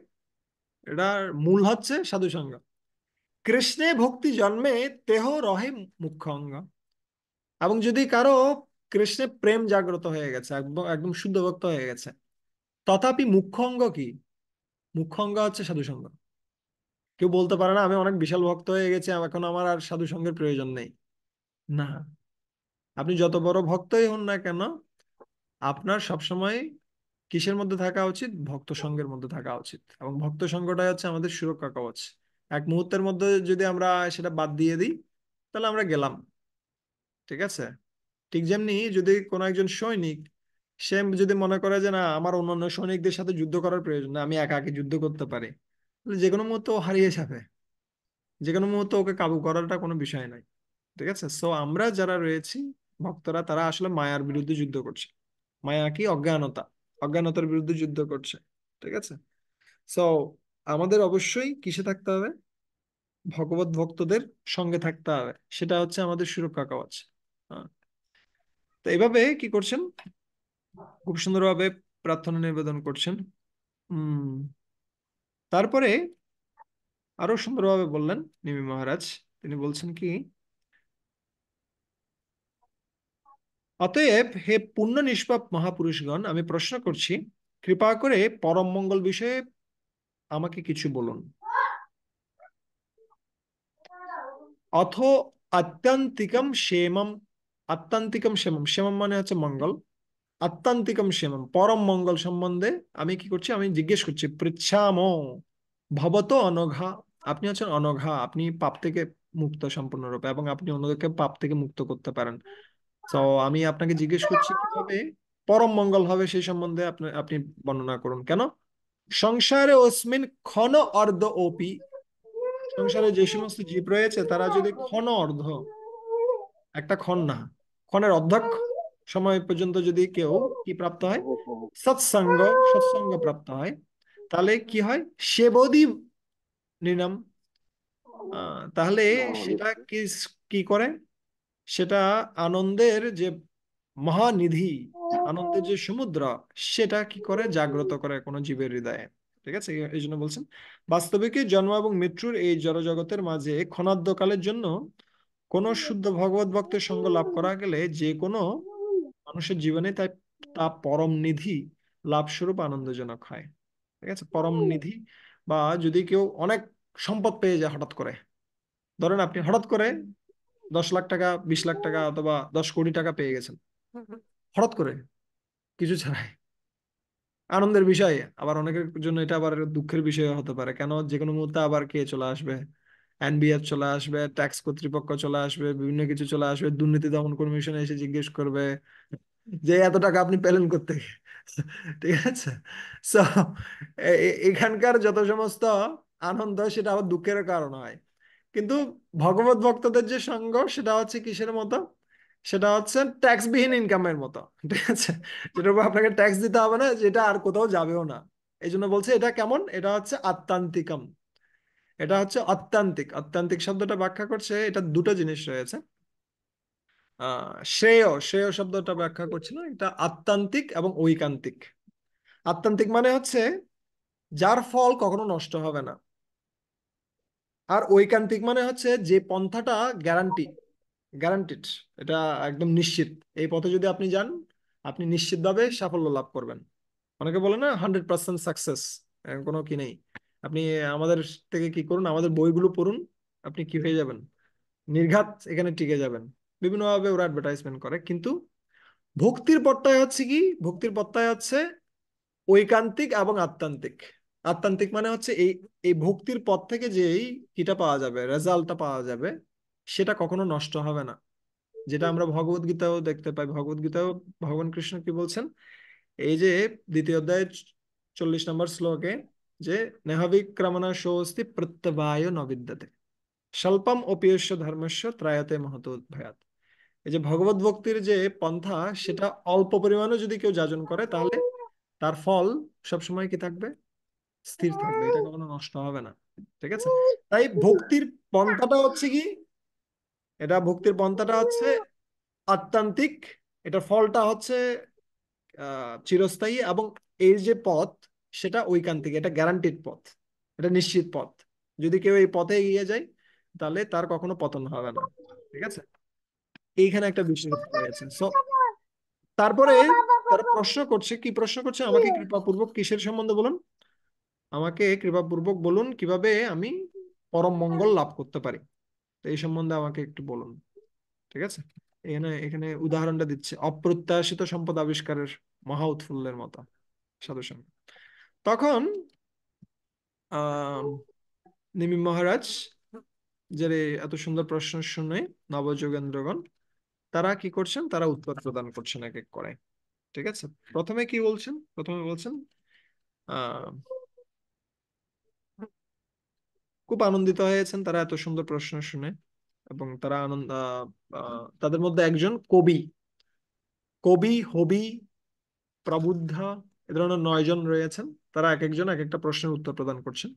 এটার মূল হচ্ছে সাধু সঙ্গ। কৃষ্ণে ভক্তি জন্মে তেহ রহে মুখ্য অঙ্গ। এবং যদি কারো কৃষ্ণে প্রেম জাগ্রত হয়ে গেছে, একদম একদম শুদ্ধ ভক্ত হয়ে গেছে, তথাপি মুখ্য অঙ্গ কি? মুখ্য অঙ্গ হচ্ছে সাধু সঙ্গ। কেউ বলতে পারে না আমি অনেক বিশাল ভক্ত হয়ে গেছি, এখন আমার আর সাধু সঙ্গের প্রয়োজন নেই। না, আপনি যত বড় ভক্তই হন না কেন, আপনার সবসময় কিসের মধ্যে থাকা উচিত? ভক্ত সঙ্গের মধ্যে থাকা উচিত। এবং ভক্ত সঙ্গটাই হচ্ছে আমাদের সুরক্ষা কবচ। এক মুহূর্তের মধ্যে যদি আমরা সেটা বাদ দিয়ে দিই, তাহলে আমরা গেলাম। ঠিক আছে, ঠিক যেমনি যদি কোনো একজন সৈনিক, সে যদি মনে করে যে না আমার অন্যান্য সৈনিকদের সাথে যুদ্ধ করার প্রয়োজন না, আমি একা একা যুদ্ধ করতে পারি, তাহলে যে কোনো মুহূর্তে ও হারিয়ে যাবে। যে কোনো মুহূর্তে ওকে কাবু করাটা কোনো বিষয় নাই। ঠিক আছে, সো আমরা যারা রয়েছি ভক্তরা, তারা আসলে মায়ার বিরুদ্ধে যুদ্ধ করছে। মায়া কি? অজ্ঞানতা। অজ্ঞানতার বিরুদ্ধে যুদ্ধ করছে। ঠিক আছে, সো আমাদের অবশ্যই কিসে থাকতে হবে? ভগবত ভক্তদের সঙ্গে থাকতে হবে, সেটা হচ্ছে আমাদের সুরক্ষা কবচ। হ্যাঁ। তো এভাবে কি করছেন, খুব সুন্দরভাবে প্রার্থনা নিবেদন করছেন। উম তারপরে আরো সুন্দরভাবে বললেন নিমি মহারাজ। তিনি বলছেন কি, অতএব হে পুণ্য নিষ্পাপ মহাপুরুষগণ, আমি প্রশ্ন করছি, কৃপা করে পরম মঙ্গল বিষয়ে আমাকে কিছু বলুন। অথ আত্যন্তিকম ক্ষেমম, আত্যন্তিকম ক্ষেমম, ক্ষেমম মানে হচ্ছে মঙ্গল, আত্যন্তিকম ক্ষেমম পরম মঙ্গল সম্বন্ধে আমি কি করছি, আমি জিজ্ঞেস করছি। পৃচ্ছাম ভবত অনঘা, আপনি হচ্ছেন অনঘা, আপনি পাপ থেকে মুক্ত সম্পূর্ণরূপে, এবং আপনি অন্যদেরকে পাপ থেকে মুক্ত করতে পারেন। তো আমি আপনাকে জিজ্ঞেস করছি কিভাবে পরম মঙ্গল হবে সেই সম্বন্ধে আপনি আপনি বর্ণনা করুন। কেন? সংসারে অস্মিন ক্ষণ অর্ধ ওপি, সংসারে যে সমস্ত জীব রয়েছে তারা যদি ক্ষণ অর্ধ, একটা ক্ষণ না, ক্ষণের অর্ধেক সময় পর্যন্ত যদি কেউ কি প্রাপ্ত হয়, সৎসঙ্গ, সৎসঙ্গ প্রাপ্ত হয়, তাহলে কি হয়, সেবদি নিনাম, তাহলে সেটা কি, কি করে, সেটা আনন্দের যে মহানিধি, আনন্দের যে সমুদ্র, সেটা কি করে, জাগ্রত করে কোনো জীবের হৃদয়ে। ঠিক আছে, এই জন্য বলছেন, বাস্তবিক জন্ম এবং মৃত্যুর এই জড়জগতের মাঝে ক্ষণার্ধকালের জন্য কোন শুদ্ধ ভগবত ভক্তের সঙ্গ লাভ করা গেলে যে কোনো মানুষের জীবনে তাই তা পরম নিধি লাভ স্বরূপ আনন্দজনক হয়। ঠিক আছে, পরম নিধি, বা যদি কেউ অনেক সম্পদ পেয়ে যায় হঠাৎ করে, ধরেন আপনি হঠাৎ করে 10 লাখ টাকা, 20 লাখ টাকা, অথবা 10 কোটি টাকা পেয়ে গেছেন হঠাৎ করে, কিছু ছাড়াই, আনন্দের বিষয়। আবার অনেকের জন্য এটা আবার দুঃখের বিষয় হতে পারে। কেন? যে কোনো মুহূর্তে আবার কে চলে আসবে, এনবিআর চলে আসবে, ট্যাক্স কর্তৃপক্ষ চলে আসবে, বিভিন্ন কিছু চলে আসবে, দুর্নীতি দমন কমিশন এসে জিজ্ঞেস করবে যে এত টাকা আপনি পেলেন কোত্থেকে। ঠিক আছে, সো এখানকার যত সমস্ত আনন্দ সেটা আবার দুঃখের কারণ হয়। কিন্তু ভগবত ভক্তদের যে সঙ্গ সেটা হচ্ছে কিসের মতো, সেটা হচ্ছে ট্যাক্স বিহীন ইনকামের মতো। ঠিক আছে, যেটার উপর আপনাকে ট্যাক্স দিতে হবে না, যেটা আর কোথাও যাবেও না। এই জন্য বলছে এটা কেমন, এটা হচ্ছে আত্মান্তিকম, এটা হচ্ছে অত্যান্তিক। অত্যান্তিক শব্দটা ব্যাখ্যা করছে, এটা দুটো জিনিস রয়েছে। শ্রেয়, শ্রেয় শব্দটা ব্যাখ্যা করছিল, এটা আত্মান্তিক এবং ঐকান্তিক। আত্মান্তিক মানে হচ্ছে যার ফল কখনো নষ্ট হবে না, আর ঐকান্তিক মানে হচ্ছে যে পন্থাটা গ্যারান্টি, গ্যারান্টিড, এটা একদম নিশ্চিত, এই পথে যদি আপনি যান আপনি নিশ্চিতভাবে সাফল্য লাভ করবেন। অনেকে বলে না 100% সাকসেস, কোনো কি নেই। আপনি আমাদের থেকে কি করুন, আমাদের বইগুলো পড়ুন, আপনি কি হয়ে যাবেন, নির্ঘাত এখানে টিকে যাবেন। বিভিন্নভাবে ওরা অ্যাডভার্টাইজমেন্ট করে, কিন্তু ভক্তির পথটাই হচ্ছে কি, ভক্তির পথটাই হচ্ছে ঐকান্তিক এবং আত্মান্তিক। আত্মান্তিক মানে হচ্ছে এই, এই ভক্তির পথ থেকে যেই কিটা পাওয়া যাবে, রেজাল্টটা পাওয়া যাবে, সেটা কখনো নষ্ট হবে না। যেটা আমরা ভগবত গীতাও দেখতে পাই, ভগবত গীতাও ভগবান কৃষ্ণ কি বলছেন, এই যে দ্বিতীয় অধ্যায় 40 নম্বর শ্লোকে, যে নেহাবিক্রমণা সোস্তি প্রত্যবায় ন বিদ্যতে স্বল্পম অপিয়স্য ধর্মস্য ত্রায়তে মহতো ভয়াত। এই যে ভগবত ভক্তির যে পন্থা, সেটা অল্প পরিমাণে যদি কেউ যাজন করে তাহলে তার ফল সবসময় কি থাকবে, স্থির থাকবে, এটা কখনো নষ্ট হবে না। ঠিক আছে, তাই ভক্তির পন্থাটা হচ্ছে কি, এটা ভক্তির পন্থাটা হচ্ছে আত্মান্তিক, এটা ফলটা হচ্ছে চিরস্থায়ী, এবং এই যে পথ সেটা ঐকান্তিক, এটা গ্যারান্টিড পথ, এটা নিশ্চিত পথ। যদি কেউ এই পথে এগিয়ে যায় তাহলে তার কখনো পতন হবে না। ঠিক আছে, এইখানে একটা বিষয় রয়েছে। সো তারপরে তারা প্রশ্ন করছে, কি প্রশ্ন করছে, আমাকে কৃপাপূর্বক কিসের সম্বন্ধে বলুন, আমাকে কৃপাপূর্বক বলুন কিভাবে আমি পরম মঙ্গল লাভ করতে পারি, তো এই সম্বন্ধে আমাকে একটু বলুন। ঠিক আছে, এখানে এখানে উদাহরণটা দিচ্ছে অপ্রত্যাশিত সম্পদ আবিষ্কারের মহা উৎফুল্লের মতো সাধু সঙ্গ। তখন আহ নিমি মহারাজ যে এত সুন্দর প্রশ্ন শুনে নবযোগেন্দ্রগণ তারা কি করছেন, তারা উত্তর প্রদান করছেন এক এক করে। ঠিক আছে, প্রথমে কি বলছেন, প্রথমে বলছেন আহ খুব আনন্দিত হয়েছেন তারা এত সুন্দর প্রশ্ন শুনে, এবং তারা আনন্দ, তাদের মধ্যে একজন কবি, কবি হবি প্রবুদ্ধা, এ ধরনের 9 জন রয়েছেন। তারা এক একজন এক একটা প্রশ্নের উত্তর প্রদান করছেন।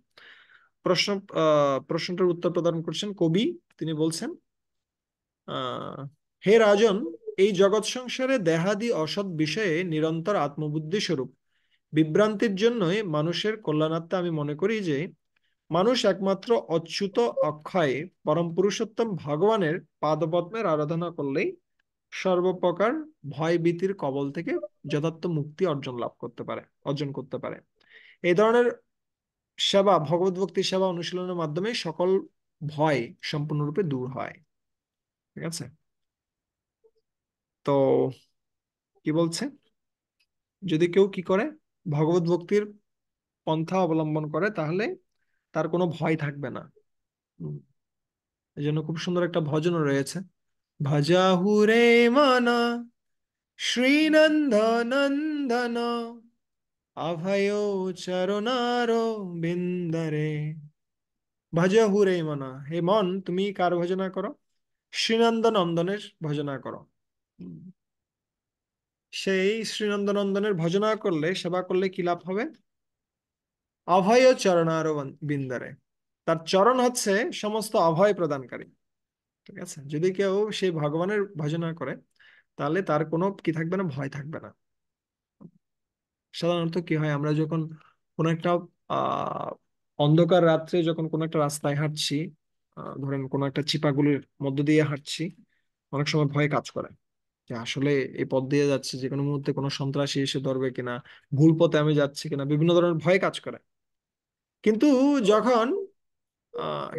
প্রশ্ন, প্রশ্নটার উত্তর প্রদান করছেন কবি। তিনি বলছেন, হে রাজন, এই জগৎ সংসারে দেহাদি অসৎ বিষয়ে নিরন্তর আত্মবুদ্ধি স্বরূপ বিভ্রান্তির জন্যই মানুষের কল্যাণার্থে আমি মনে করি যে মানুষ একমাত্র অচ্যুত অক্ষয় পরম পুরুষোত্তম ভগবানের পাদপদ্মের আরাধনা করলেই সর্বপ্রকার ভয় ভীতির কবল থেকে যথার্থ মুক্তি অর্জন করতে পারে। এই ধরনের সেবা, ভগবত ভক্তি সেবা অনুশীলনের মাধ্যমে সকল ভয় সম্পূর্ণরূপে দূর হয়। ঠিক আছে, তো কি বলছে, যদি কেউ কি করে, ভগবত ভক্তির পন্থা অবলম্বন করে, তাহলে তার কোনো ভয় থাকবে না। এই জন্য খুব সুন্দর একটা ভজনও রয়েছে, ভজাহু রে মন শ্রীনন্দ নন্দন অভয় চরণার বিন্দরে। ভজাহু রে মন, হে মন তুমি কার ভজনা করো? শ্রীনন্দ নন্দনের ভজনা করো। হুম। সেই শ্রীনন্দ নন্দনের ভজনা করলে, সেবা করলে কি লাভ হবে? অভয় চরণার বিন্দরে, তার চরণ হচ্ছে সমস্ত অভয় প্রদানকারী। ঠিক আছে, যদি কেউ সেই ভগবানের ভজনা করে তাহলে তার কোনো কি থাকবে না, ভয় থাকবে না। সাধারণত কি হয়, আমরা যখন কোনো একটা আহ অন্ধকার রাত্রে যখন কোনো একটা রাস্তায় হাঁটছি, ধরেন কোনো একটা চিপাগুলির মধ্য দিয়ে হাঁটছি, অনেক সময় ভয় কাজ করে যে আসলে এই পথ দিয়ে যাচ্ছে, যে কোনো মুহূর্তে কোনো সন্ত্রাসী এসে ধরবে কিনা, ভুল পথে আমি যাচ্ছি কিনা, বিভিন্ন ধরনের ভয় কাজ করে। কিন্তু যখন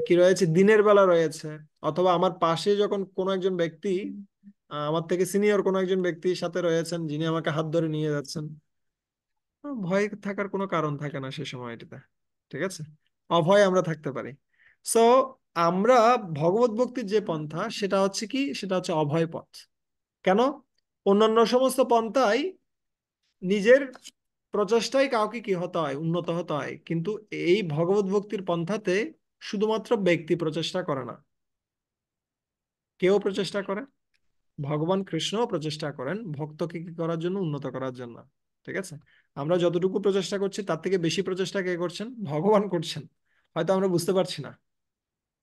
কি রয়েছে, দিনের বেলা রয়েছে, অথবা আমার পাশে যখন কোনো একজন ব্যক্তি, আমার থেকে সিনিয়র কোনো একজন ব্যক্তির সাথে রয়েছেন, যিনি আমাকে হাত ধরে নিয়ে যাচ্ছেন, ভয় থাকার কোনো কারণ থাকে না সে সময়টিতে। ঠিক আছে, অভয় আমরা থাকতে পারি। সো আমরা ভগবত ভক্তির যে পন্থা, সেটা হচ্ছে কি, সেটা হচ্ছে অভয় পথ। কেন? অন্যান্য সমস্ত পন্থায় নিজের প্রচেষ্টায় কাউকে কি হতে হয়, উন্নত হতে হয়, কিন্তু এই ভগবত ভক্তির পন্থাতে শুধুমাত্র ব্যক্তি প্রচেষ্টা করে না, কেউ প্রচেষ্টা করে, ভগবান কৃষ্ণও প্রচেষ্টা করেন ভক্তকে কি করার জন্য, উন্নত করার জন্য। ঠিক আছে, আমরা যতটুকু প্রচেষ্টা করছি তার থেকে বেশি প্রচেষ্টা কে করছেন? ভগবান করছেন, হয়তো আমরা বুঝতে পারছি না।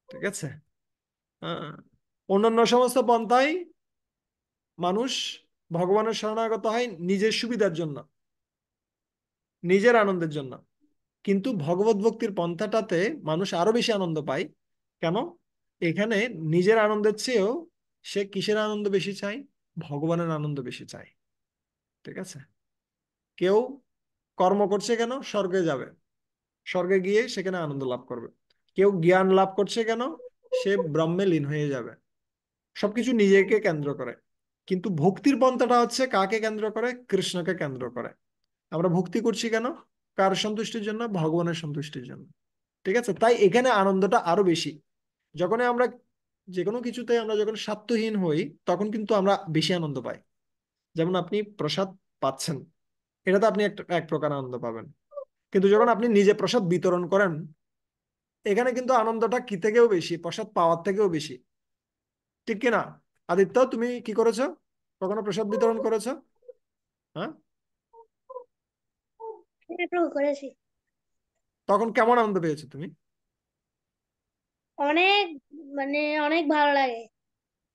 ঠিক আছে, আহ, অন্যান্য সমস্ত পন্থায় মানুষ ভগবানের শরণাগত হয় নিজের সুবিধার জন্য, নিজের আনন্দের জন্য। কিন্তু ভগবত ভক্তির পন্থাটাতে মানুষ আরো বেশি আনন্দ পায়। কেন? এখানে নিজের আনন্দের চেয়েও সে কিসের আনন্দ বেশি চায়? ভগবানের আনন্দ বেশি চায়। ঠিক আছে, কেউ কর্ম করছে কেন? স্বর্গে যাবে, স্বর্গে গিয়ে সেখানে আনন্দ লাভ করবে। কেউ জ্ঞান লাভ করছে কেন? সে ব্রহ্মে লীন হয়ে যাবে। সবকিছু নিজেকে কেন্দ্র করে। কিন্তু ভক্তির পন্থাটা হচ্ছে কাকে কেন্দ্র করে? কৃষ্ণকে কেন্দ্র করে। আমরা ভক্তি করছি কেন? কার সন্তুষ্টির জন্য? ভগবানের সন্তুষ্টির জন্য। ঠিক আছে, তাই এখানে আনন্দটা আরো বেশি। যখন আমরা যে কোনো কিছুতে আমরা যখন স্বার্থহীন হই, তখন কিন্তু আমরা বেশি আনন্দ পাই। যেমন আপনি প্রসাদ পাচ্ছেন, এটাতে আপনি এক প্রকার আনন্দ পাবেন। কিন্তু যখন আপনি নিজে প্রসাদ বিতরণ করেন, এখানে কিন্তু আনন্দটা কি থেকেও বেশি, প্রসাদ পাওয়ার থেকেও বেশি। ঠিক কিনা? আদিত্য, তুমি কি করেছো? কখনো প্রসাদ বিতরণ করেছো? হ্যাঁ, হ্যাঁ প্রভু, করেছি। তখন কেমন আনন্দ পেয়েছো তুমি? অনেক, মানে অনেক ভালো লাগে।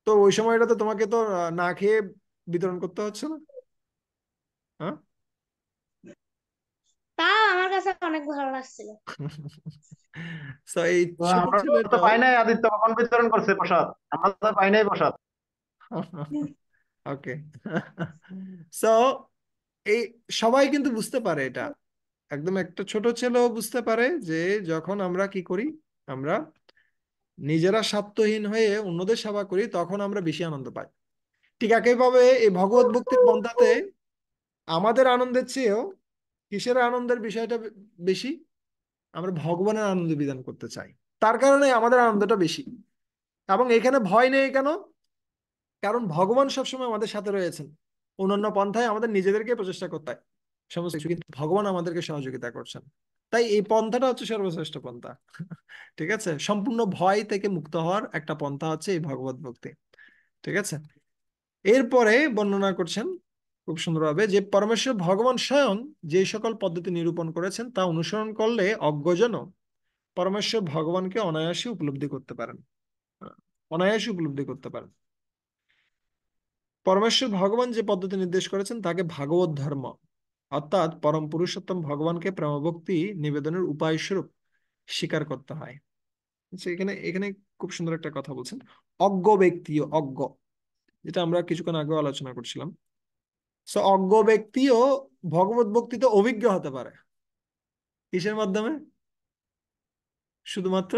তো ওই সময়টা তো তোমাকে তো না খেয়ে বিতরণ করতে হচ্ছে না? হ্যাঁ। তাও আমার কাছে অনেক ভালো লাগছিল। তো এই তো ছোট আমরা তো ছেলেটাও পাই নাই, আদিত্য কখন বিতরণ করছে প্রসাদ? আমরা তো পাই নাই প্রসাদ। ওকে। সো এই সবাই কিন্তু বুঝতে পারে এটা, একদম একটা ছোট ছেলেও বুঝতে পারে যে যখন আমরা কি করি, আমরা নিজেরা স্বার্থহীন হয়ে অন্যদের সেবা করি, তখন আমরা বেশি আনন্দ পাই। ঠিক একইভাবে এই ভগবত ভক্তির পন্থাতে আমাদের আনন্দের চেয়েও কিসের আনন্দের বিষয়টা বেশি? আমরা ভগবানের আনন্দ বিধান করতে চাই, তার কারণে আমাদের আনন্দটা বেশি। এবং এখানে ভয় নেই কেন? কারণ ভগবান সবসময় আমাদের সাথে রয়েছেন। অন্যান্য পন্থায় আমাদের নিজেদেরকে প্রচেষ্টা করতে হয় সমস্ত কিছু, কিন্তু ভগবান আমাদেরকে সহযোগিতা করছেন। তাই এই পন্থাটা হচ্ছে সর্বশ্রেষ্ঠ পন্থা। ঠিক আছে, সম্পূর্ণ ভয় থেকে মুক্ত হওয়ার একটা পন্থা হচ্ছে এই ভগবত ভক্তি। ঠিক আছে, এরপরে বর্ণনা করছেন খুব সুন্দরভাবে যে পরমেশ্বর ভগবান স্বয়ং যে সকল পদ্ধতি নিরূপণ করেছেন তা অনুসরণ করলে অজ্ঞজন পরমেশ্বর ভগবানকে অনায়াসে উপলব্ধি করতে পারেন। অনায়াসে উপলব্ধি করতে পারেন। পরমেশ্বর ভগবান যে পদ্ধতি নির্দেশ করেছেন তাকে ভাগবত ধর্ম, অর্থাৎ পরম পুরুষোত্তম ভগবানকে প্রেমভক্তি নিবেদনের উপায় স্বরূপ স্বীকার করতে হয়। আচ্ছা, এখানে এখানে খুব সুন্দর একটা কথা বলছেন, অজ্ঞ ব্যক্তিও, অজ্ঞ, যেটা আমরা কিছুক্ষণ আগে আলোচনা করছিলাম। সো অজ্ঞ ব্যক্তিও ভগবত ভক্তিতে অভিজ্ঞ হতে পারে। কিসের মাধ্যমে? শুধুমাত্র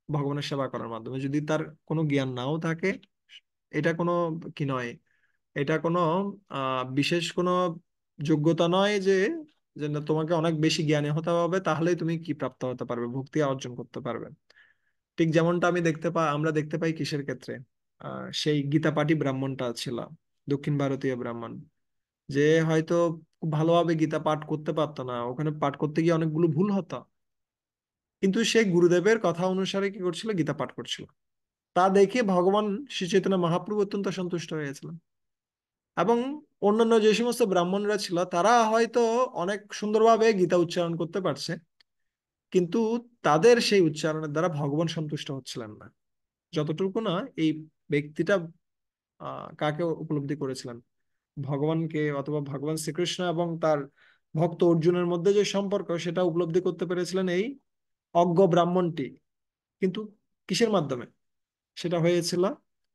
ভগবানের সেবা করার মাধ্যমে। যদি তার কোনো জ্ঞান নাও থাকে, এটা কোনো কি নয়, এটা কোনো বিশেষ কোনো যোগ্যতা নয় যে যে না, তোমাকে অনেক বেশি জ্ঞানী হতে হবে তাহলেই তুমি কি প্রাপ্ত হতে পারবে, ভক্তি অর্জন করতে পারবে। ঠিক যেমনটা আমরা দেখতে পাই কিসের ক্ষেত্রে, সেই গীতাপাঠী ব্রাহ্মণটা ছিল, দক্ষিণ ভারতীয় ব্রাহ্মণ, যে হয়তো খুব ভালোভাবে গীতা পাঠ করতে পারতো না, ওখানে পাঠ করতে গিয়ে অনেকগুলো ভুল হতো, কিন্তু সে গুরুদেবের কথা অনুসারে কি করছিল, গীতা পাঠ করছিল। তা দেখে ভগবান শ্রী চৈতন্য মহাপ্রভু অত্যন্ত সন্তুষ্ট হয়েছিলেন। এবং অন্যান্য যে সমস্ত ব্রাহ্মণরা ছিল তারা হয়তো অনেক সুন্দরভাবে গীতা উচ্চারণ করতে পারছে, কিন্তু তাদের সেই উচ্চারণের দ্বারা ভগবান সন্তুষ্ট হচ্ছিলেন না। যতটুকু না এই ব্যক্তিটা কাকে উপলব্ধি করেছিলেন, ভগবানকে, অথবা ভগবান শ্রীকৃষ্ণ এবং তার ভক্ত অর্জুনের মধ্যে যে সম্পর্ক সেটা উপলব্ধি করতে পেরেছিলেন এই অজ্ঞ ব্রাহ্মণটি। কিন্তু কিসের মাধ্যমে সেটা হয়েছিল?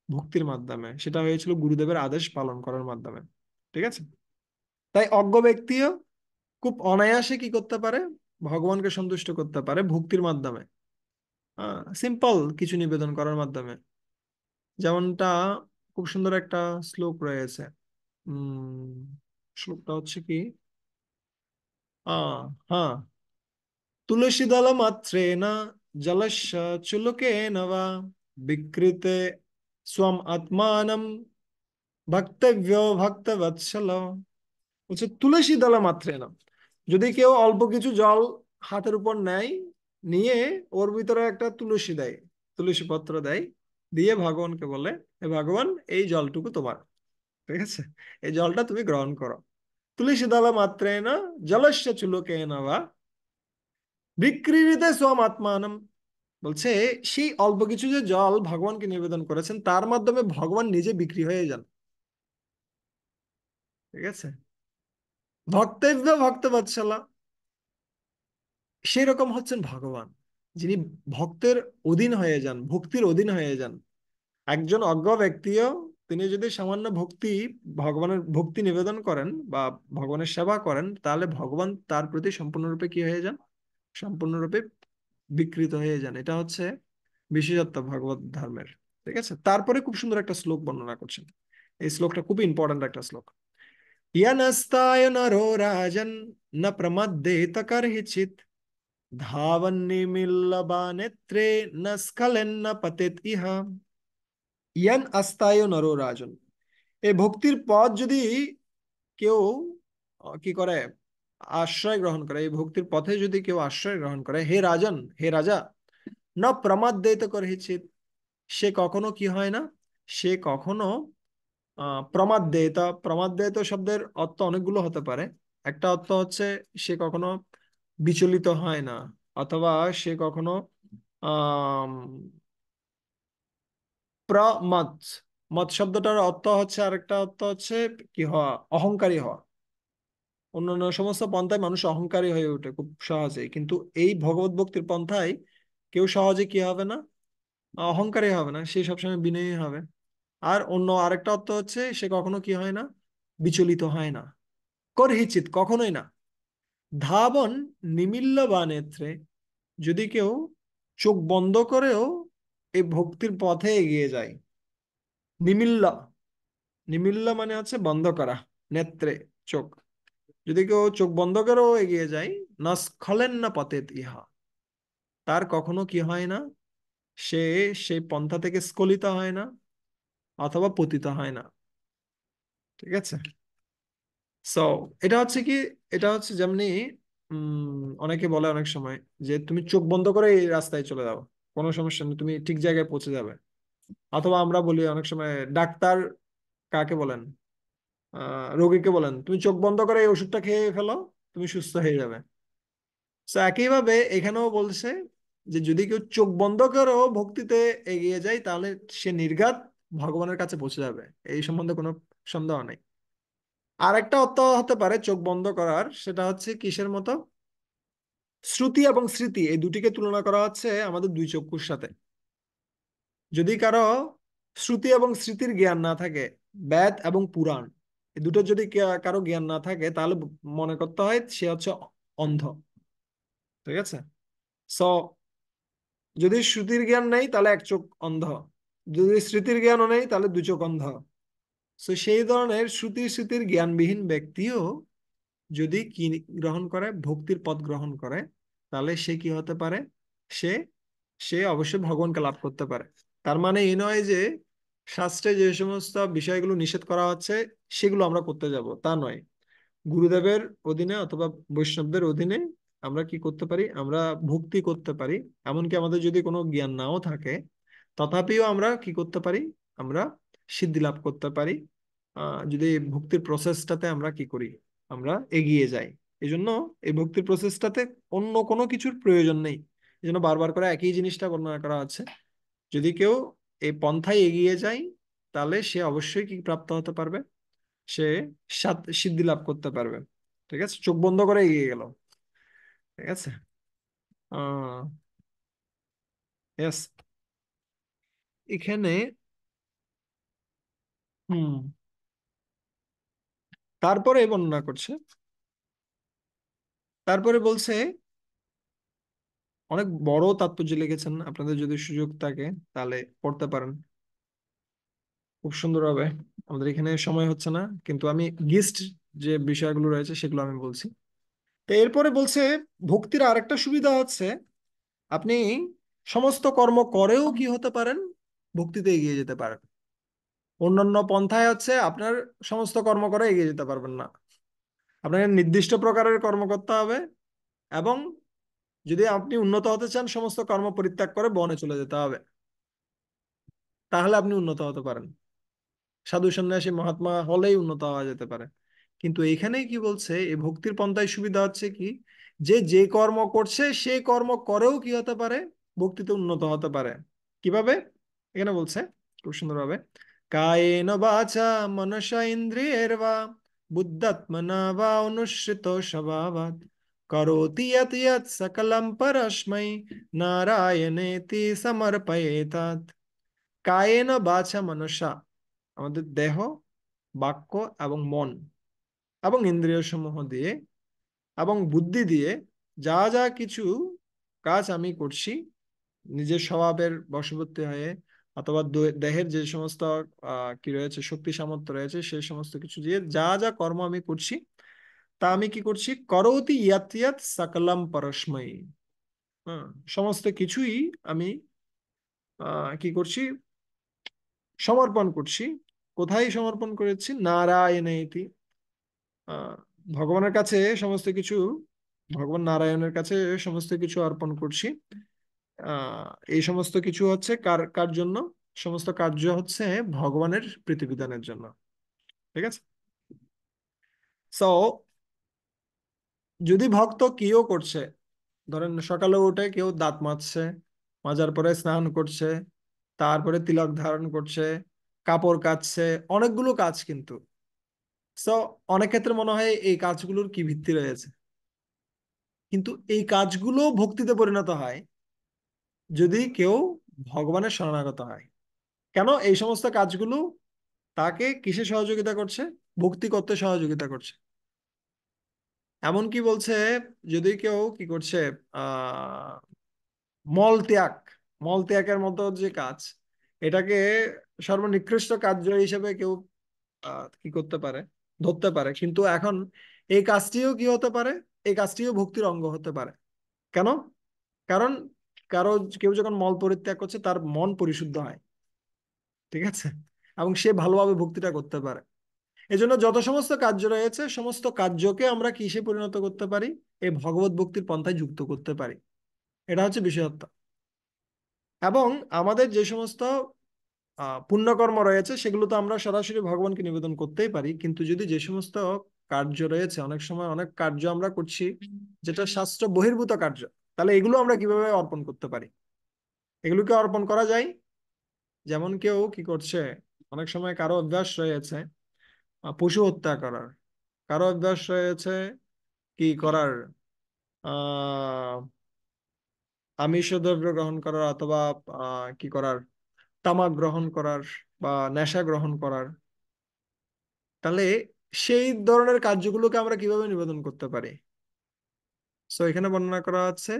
ভক্তির মাধ্যমে, সেটা হয়েছিল গুরুদেবের আদেশ পালন করার মাধ্যমে। ঠিক আছে? তাই অজ্ঞ ব্যক্তিও খুব অনায়াসে কি করতে পারে, ভগবানকে সন্তুষ্ট করতে পারে ভক্তির মাধ্যমে, সিম্পল কিছু নিবেদন করার মাধ্যমে। যেমনটা খুব সুন্দর একটা শ্লোক রয়েছে। শ্লোকটা হচ্ছে কি, হ্যাঁ, তুলসী দল মাত্রেণ জলস্য চুলকেন বা বিকৃতে স্বম আত্মানম ভক্তব্য ভক্তবৎসল। বলছে তুলসী দল মাত্রেণ, যদি কেউ অল্প কিছু জল হাতের উপর নেয়, নিয়ে ওর ভিতরে একটা তুলসী দেয়, তুলসী পত্র দেয়, দিয়ে ভগবানকে বলে, হে ভগবান, এই জলটুকু তোমার, ঠিক আছে, এই জলটা তুমি গ্রহণ করো। তুলসী দল মাত্রেণ জলস্য চুলকেন বা বিক্রিতে স্বম আত্মানম। বলছে সেই অল্প কিছু যে জল ভগবানকে নিবেদন করেছেন তার মাধ্যমে ভগবান নিজে বিক্রি হয়ে যান। ঠিক আছে? ভক্তব্য ভক্তবৎসলা, সেই রকম হচ্ছেন ভগবান, যিনি ভক্তের অধীন হয়ে যান, ভক্তির অধীন হয়ে যান। একজন অজ্ঞ ব্যক্তিও তিনি যদি সামান্য ভগবানের ভক্তি নিবেদন করেন বা ভগবানের সেবা করেন, তাহলে ভগবান তার প্রতি সম্পূর্ণরূপে কি হয়ে যান, সম্পূর্ণরূপে বিকৃত হয়ে যান। এটা হচ্ছে বিশেষত্ব ভগবত ধর্মের। ঠিক আছে? তারপরে খুব সুন্দর একটা শ্লোক বর্ণনা করছেন। এই শ্লোকটা খুব ইম্পর্ট্যান্ট একটা শ্লোক। ইয়ানস্তায় নরো রাজন ন প্রমদ্যেত করহিচিত ধাবন্নিমিল্লবা নেত্রে ন স্খলেন্ন পতেত ইহা। ইয়ান আস্তায় নরো রাজন, এই ভক্তির পথ যদি কেউ কি করে, আশ্রয় গ্রহণ করে, এই ভক্তির পথে যদি কেউ আশ্রয় গ্রহণ করে, হে রাজন, হে রাজা, না প্রমাদ্যেত করহিচিত, সে কখনো কি হয় না, সে কখনো প্রমাদ্যেত, প্রমাদ্যেত শব্দের অর্থ অনেকগুলো হতে পারে। একটা অর্থ হচ্ছে সে কখনো বিচলিত হয় না, অথবা সে কখনো আহ প্রমদ, মদ শব্দটার অর্থ হচ্ছে, আরেকটা অর্থ হচ্ছে কি হওয়া, অহংকারী হওয়া। অন্যান্য সমস্ত পন্থায় মানুষ অহংকারী হয়ে ওঠে খুব সহজেই, কিন্তু এই ভগবত ভক্তির পন্থায় কেউ সহজে কি হবে না, অহংকারী হবে না, সে সবসময় বিনয়ী হবে। আর অন্য আরেকটা অর্থ হচ্ছে সে কখনো কি হয় না, বিচলিত হয় না, করহিচিত, কখনোই না। ধাবন নিমিল্ল বা নেত্রে, যদি কেউ চোখ বন্ধ করেও এই ভক্তির পথে এগিয়ে যায়। নিমিল্ল, নিমিল্ল মানে হচ্ছে বন্ধ করা, নেত্রে চোখ, যদি কেউ চোখ বন্ধ করেও এগিয়ে যায়, না স্খলেন না পতেত ইহা, তার কখনো কি হয় না, সে সেই পন্থা থেকে স্খলিত হয় না, অথবা পতিত হয় না। ঠিক আছে? সো এটা হচ্ছে কি, এটা হচ্ছে যেমনি অনেকে বলে অনেক সময় যে তুমি চোখ বন্ধ করে এই রাস্তায় চলে যাও, কোনো সমস্যা নেই, তুমি ঠিক জায়গায় পৌঁছে যাবে। অথবা আমরা বলি অনেক সময়, ডাক্তার কাকে বলেন, রোগীকে বলেন তুমি চোখ বন্ধ করে এই ওষুধটা খেয়ে ফেলো, তুমি সুস্থ হয়ে যাবে। তো একইভাবে এখানেও বলছে যে যদি কেউ চোখ বন্ধ করেও ভক্তিতে এগিয়ে যায় তাহলে সে নির্ঘাত ভগবানের কাছে পৌঁছে যাবে, এই সম্বন্ধে কোনো সন্দেহ নেই। আর একটা অর্থ হতে পারে চোখ বন্ধ করার, সেটা হচ্ছে কিসের মতো? শ্রুতি এবং স্মৃতি এই দুটিকে তুলনা করা হচ্ছে আমাদের দুই চক্ষুর সাথে। যদি কারো শ্রুতি এবং স্মৃতির জ্ঞান না থাকে, বেদ এবং পুরাণ এই দুটো যদি কারো জ্ঞান না থাকে, তাহলে মনে করতে হয় সে হচ্ছে অন্ধ। ঠিক আছে। সো যদি শ্রুতির জ্ঞান নেই তাহলে এক চোখ অন্ধ, যদি স্মৃতির জ্ঞানও নেই তাহলে দুই চোখ অন্ধ। তো সেই ধরনের স্মৃতির জ্ঞানবিহীন ব্যক্তিও যদি কি গ্রহণ করে, ভক্তির পথ গ্রহণ করে, তাহলে সে কি হতে পারে? সে সে অবশ্যই ভগবানকে লাভ করতে পারে। তার মানে এই নয় যে শাস্ত্রে যে সমস্ত বিষয়গুলো নিষেধ করা হচ্ছে সেগুলো আমরা করতে যাব, তা নয়। গুরুদেবের অধীনে অথবা বৈষ্ণবদের অধীনে আমরা কি করতে পারি? আমরা ভক্তি করতে পারি। এমনকি আমাদের যদি কোনো জ্ঞান নাও থাকে, তথাপিও আমরা কি করতে পারি? আমরা সিদ্ধি লাভ করতে পারি, যদি ভক্তির প্রসেসটাতে আমরা কি করি? আমরা এগিয়ে যাই। এই জন্য এই ভক্তির প্রসেসটাতে অন্য কোনো কিছুর প্রয়োজন নেই। এই জন্য বারবার করে একই জিনিসটা বর্ণনা করা আছে। যদি কেউ এই পন্থায় এগিয়ে যায়, তাহলে সে অবশ্যই কি প্রাপ্ত হতে পারবে? সে সিদ্ধি লাভ করতে পারবে। ঠিক আছে, চোখ বন্ধ করে এগিয়ে গেল। ঠিক আছে। আহ yes, এখানে হুম তারপরে বর্ণনা করছে, তারপরে বলছে, অনেক বড় তাৎপর্য লিখেছেন, আপনাদের যদি সুযোগ থাকে তাহলে পড়তে পারেন খুব সুন্দর হবে। আমাদের এখানে সময় হচ্ছে না, কিন্তু আমি গিস্ট যে বিষয়গুলো রয়েছে সেগুলো আমি বলছি। তো এরপরে বলছে ভক্তির আরেকটা সুবিধা হচ্ছে আপনি সমস্ত কর্ম করেও কি হতে পারেন? ভক্তিতে এগিয়ে যেতে পারেন। অন্যান্য পন্থায় হচ্ছে আপনার সমস্ত কর্ম করে এগিয়ে যেতে পারবেন না, আপনাকে নির্দিষ্ট প্রকারের কর্ম করতে হবে। এবং যদি আপনি উন্নত হতে চান, সমস্ত কর্ম পরিত্যাগ করে বনে চলে যেতে হবে, তাহলে আপনি উন্নত হতে পারেন। সাধু সন্ন্যাসী মহাত্মা হলেই উন্নত হওয়া যেতে পারে। কিন্তু এইখানেই কি বলছে, এই ভক্তির পন্থায় সুবিধা হচ্ছে কি, যে যে কর্ম করছে সে কর্ম করেও কি হতে পারে? ভক্তিতে উন্নত হতে পারে। কিভাবে? এখানে বলছে খুব সুন্দরভাবে, কায়েন বাচা মনসা ইন্দ্রিয়ের্বা বুদ্ধাত্মনা বা অনুসৃত স্বভাবাৎ করোতি যৎ যৎ সকলম পরস্मै নারায়ণেতি সমর্পয়েতাৎ। কায়েন বাচা মনসা, আমাদের দেহ, বাক্য এবং মন এবং ইন্দ্রিয় সমূহ দিয়ে এবং বুদ্ধি দিয়ে যা যা কিছু কাজ আমি করছি, নিজের স্বভাবের বশবর্তী হয়ে অথবা দেহের যে সমস্ত কি রয়েছে, শক্তি সামর্থ্য রয়েছে, সেই সমস্ত কিছু দিয়ে যা যা কর্ম আমি করছি, তা আমি কি করছি? করোতি ইয়াত ইয়াত সকলম পরস্মৈ। হ্যাঁ, সমস্ত কিছুই আমি কি করছি? সমর্পণ করছি। কোথায় সমর্পণ করেছি? নারায়ণেতি, আহ ভগবানের কাছে সমস্ত কিছু, ভগবান নারায়ণের কাছে সমস্ত কিছু অর্পণ করছি। এই সমস্ত কিছু হচ্ছে কার কার জন্য? সমস্ত কার্য হচ্ছে ভগবানের প্রীতিবিধানের জন্য। ঠিক আছে। সো যদি ভক্ত কিও করছে, ধরেন সকালে উঠে কেউ দাঁত মাজছে, মাজার পরে স্নান করছে, তারপরে তিলক ধারণ করছে, কাপড় কাচছে, অনেকগুলো কাজ কিন্তু। সো অনেক ক্ষেত্রে মনে হয় এই কাজগুলোর কি ভিত্তি রয়েছে, কিন্তু এই কাজগুলো ভক্তিতে পরিণত হয় যদি কেউ ভগবানের শরণাগত হয়। কেন? এই সমস্ত কাজগুলো তাকে কিসে সহযোগিতা করছে? ভক্তি করতে সহযোগিতা করছে। এমন কি বলছে, যদি কেউ কি করছে, আহ মল ত্যাগ, মল ত্যাগের মতো যে কাজ, এটাকে সর্বনিকৃষ্ট কার্য হিসেবে কেউ কি করতে পারে? ধরতে পারে। কিন্তু এখন এই কাজটিও কি হতে পারে? এই কাজটিও ভক্তির অঙ্গ হতে পারে। কেন? কারণ কারো, কেউ যখন মল পরিত্যাগ করছে তার মন পরিশুদ্ধ হয়। ঠিক আছে। এবং সে ভালোভাবে ভক্তিটা করতে পারে। এজন্য যত সমস্ত কার্য রয়েছে, সমস্ত কার্যকে আমরা কিসে পরিণত করতে পারি? এই ভগবত ভক্তির পন্থায় যুক্ত করতে পারি। এটা হচ্ছে বিষয়ত্ব। এবং আমাদের যে সমস্ত পুণ্যকর্ম রয়েছে সেগুলো তো আমরা সরাসরি ভগবানকে নিবেদন করতেই পারি, কিন্তু যদি যে সমস্ত কার্য রয়েছে, অনেক সময় অনেক কার্য আমরা করছি যেটা শাস্ত্র বহির্ভূত কার্য, তাহলে এগুলো আমরা কিভাবে অর্পণ করতে পারি? এগুলোকে অর্পণ করা যায়। যেমন কেউ কি করছে, অনেক সময় কারো অভ্যাস রয়েছে পশু হত্যা করার, কারো অভ্যাস রয়েছে কি করার, আহ আমিষ দ্রব্য গ্রহণ করার, অথবা কি করার, তামাক গ্রহণ করার বা নেশা গ্রহণ করার। তাহলে সেই ধরনের কার্যগুলোকে আমরা কিভাবে নিবেদন করতে পারি? সো এখানে বর্ণনা করা আছে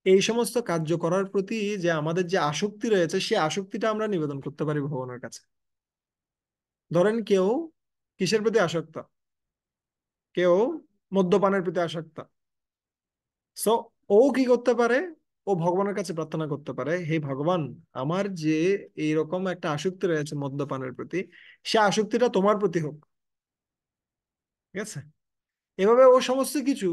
এই সমস্ত কার্য করার প্রতি যে আমাদের যে আসক্তি রয়েছে, সেই আসক্তিটা আমরা নিবেদন করতে পারি ভগবানের কাছে। ধরেন কেউ কিসের প্রতি আসক্ত, কেউ মদ্যপানের প্রতি আসক্ত। সো ও কি করতে পারে, ও ভগবানের কাছে প্রার্থনা করতে পারে, হে ভগবান, আমার যে এইরকম একটা আসক্তি রয়েছে মদ্যপানের প্রতি, সে আসক্তিটা তোমার প্রতি হোক। ঠিক আছে? এভাবে ও সমস্ত কিছু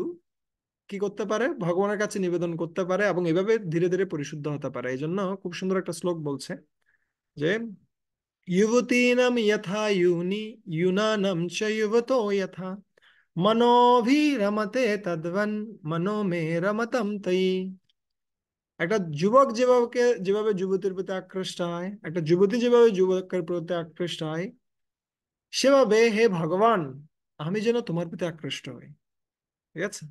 কি করতে পারে, ভগবানের কাছে নিবেদন করতে পারে, এবং এভাবে ধীরে ধীরে পরিশুদ্ধ হতে পারে। এই জন্য খুব সুন্দর একটা শ্লোক বলছে যে युवतीनां यथा यूनि युनानं च युवतो यथा मनोभिरमते तद्वन् मनो मे रमतम तयि। একটা যুবক যেভাবে যেভাবে যুবতীর প্রতি আকৃষ্ট হয়, একটা যুবতী যেভাবে যুবকের প্রতি আকৃষ্ট হয়, সেভাবে হে ভগবান আমি যেন তোমার প্রতি আকৃষ্ট হই। ঠিক আছে?